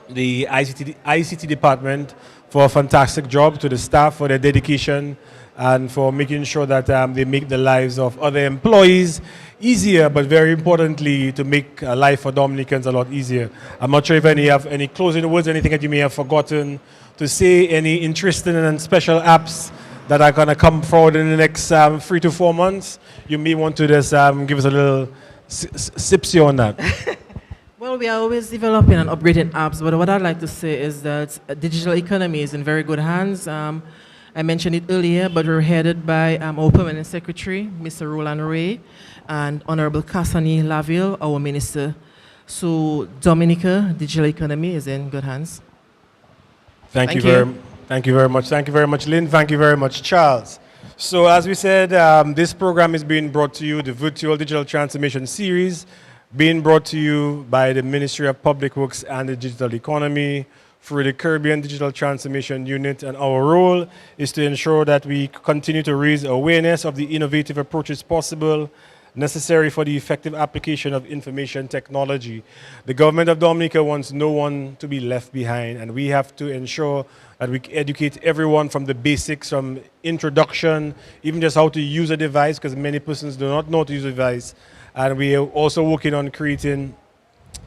the ICT department for a fantastic job, to the staff for their dedication and for making sure that they make the lives of other employees easier, but very importantly, to make life for Dominicans a lot easier. I'm not sure if you have any closing words, anything that you may have forgotten to say, any interesting and special apps that are going to come forward in the next 3 to 4 months. You may want to just give us a little sipsy on that. Well, we are always developing and upgrading apps, but what I'd like to say is that digital economy is in very good hands. I mentioned it earlier, but we're headed by our Permanent Secretary, Mr. Roland Ray, and Honorable Cassani Laville, our Minister. So Dominica, digital economy is in good hands. Thank you very much. Thank you very much, Lynn. Thank you very much, Charles. So as we said, this program is being brought to you, the Virtual Digital Transformation Series, being brought to you by the Ministry of Public Works and the Digital Economy through the Caribbean Digital Transformation Unit. And our role is to ensure that we continue to raise awareness of the innovative approaches possible, necessary for the effective application of information technology. The government of Dominica wants no one to be left behind, and we have to ensure that we educate everyone from the basics, from introduction, even just how to use a device, because many persons do not know how to use a device. And we are also working on creating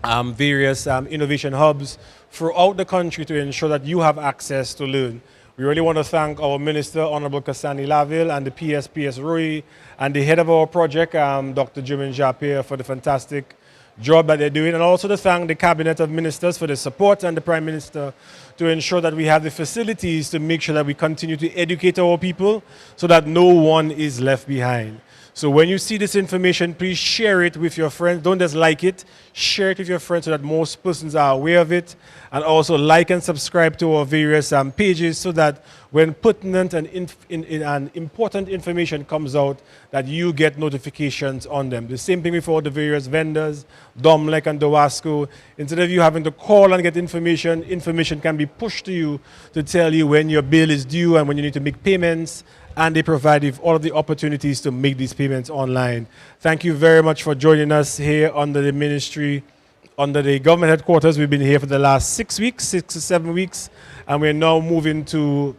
various innovation hubs throughout the country to ensure that you have access to learn. We really want to thank our Minister, Honorable Cassani Laville, and the PSPS Roy, and the head of our project, Dr. Jimin Japir, for the fantastic job that they're doing, and also to thank the Cabinet of Ministers for the support and the Prime Minister to ensure that we have the facilities to make sure that we continue to educate our people so that no one is left behind. So when you see this information, please share it with your friends. Don't just like it, share it with your friends so that most persons are aware of it. And also like and subscribe to our various pages so that when pertinent and important information comes out, that you get notifications on them. The same thing with all the various vendors, Domlec and Dowasco. Instead of you having to call and get information, information can be pushed to you to tell you when your bill is due and when you need to make payments. And they provide you all of the opportunities to make these payments online. Thank you very much for joining us here under the ministry, under the government headquarters. We've been here for the last 6 to 7 weeks, and we're now moving to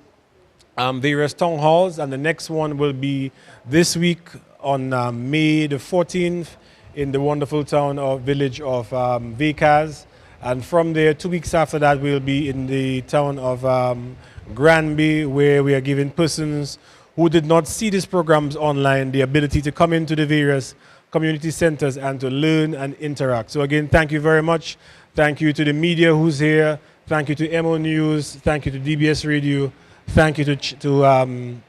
various town halls, and the next one will be this week on May the 14th in the wonderful town of village of Vacaz. And from there, 2 weeks after that, we'll be in the town of Granby, where we are giving persons who did not see these programs online the ability to come into the various community centers and to learn and interact. So again, thank you very much. Thank you to the media who's here. Thank you to MO News. Thank you to DBS Radio. Thank you to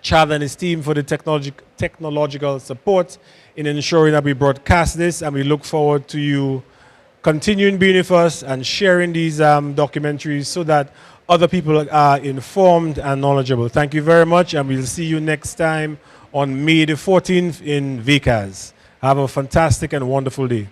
Chad and his team for the technological support in ensuring that we broadcast this, and we look forward to you continuing being with us and sharing these documentaries so that other people are informed and knowledgeable. Thank you very much, and we'll see you next time on May the 14th in VCAS. Have a fantastic and wonderful day.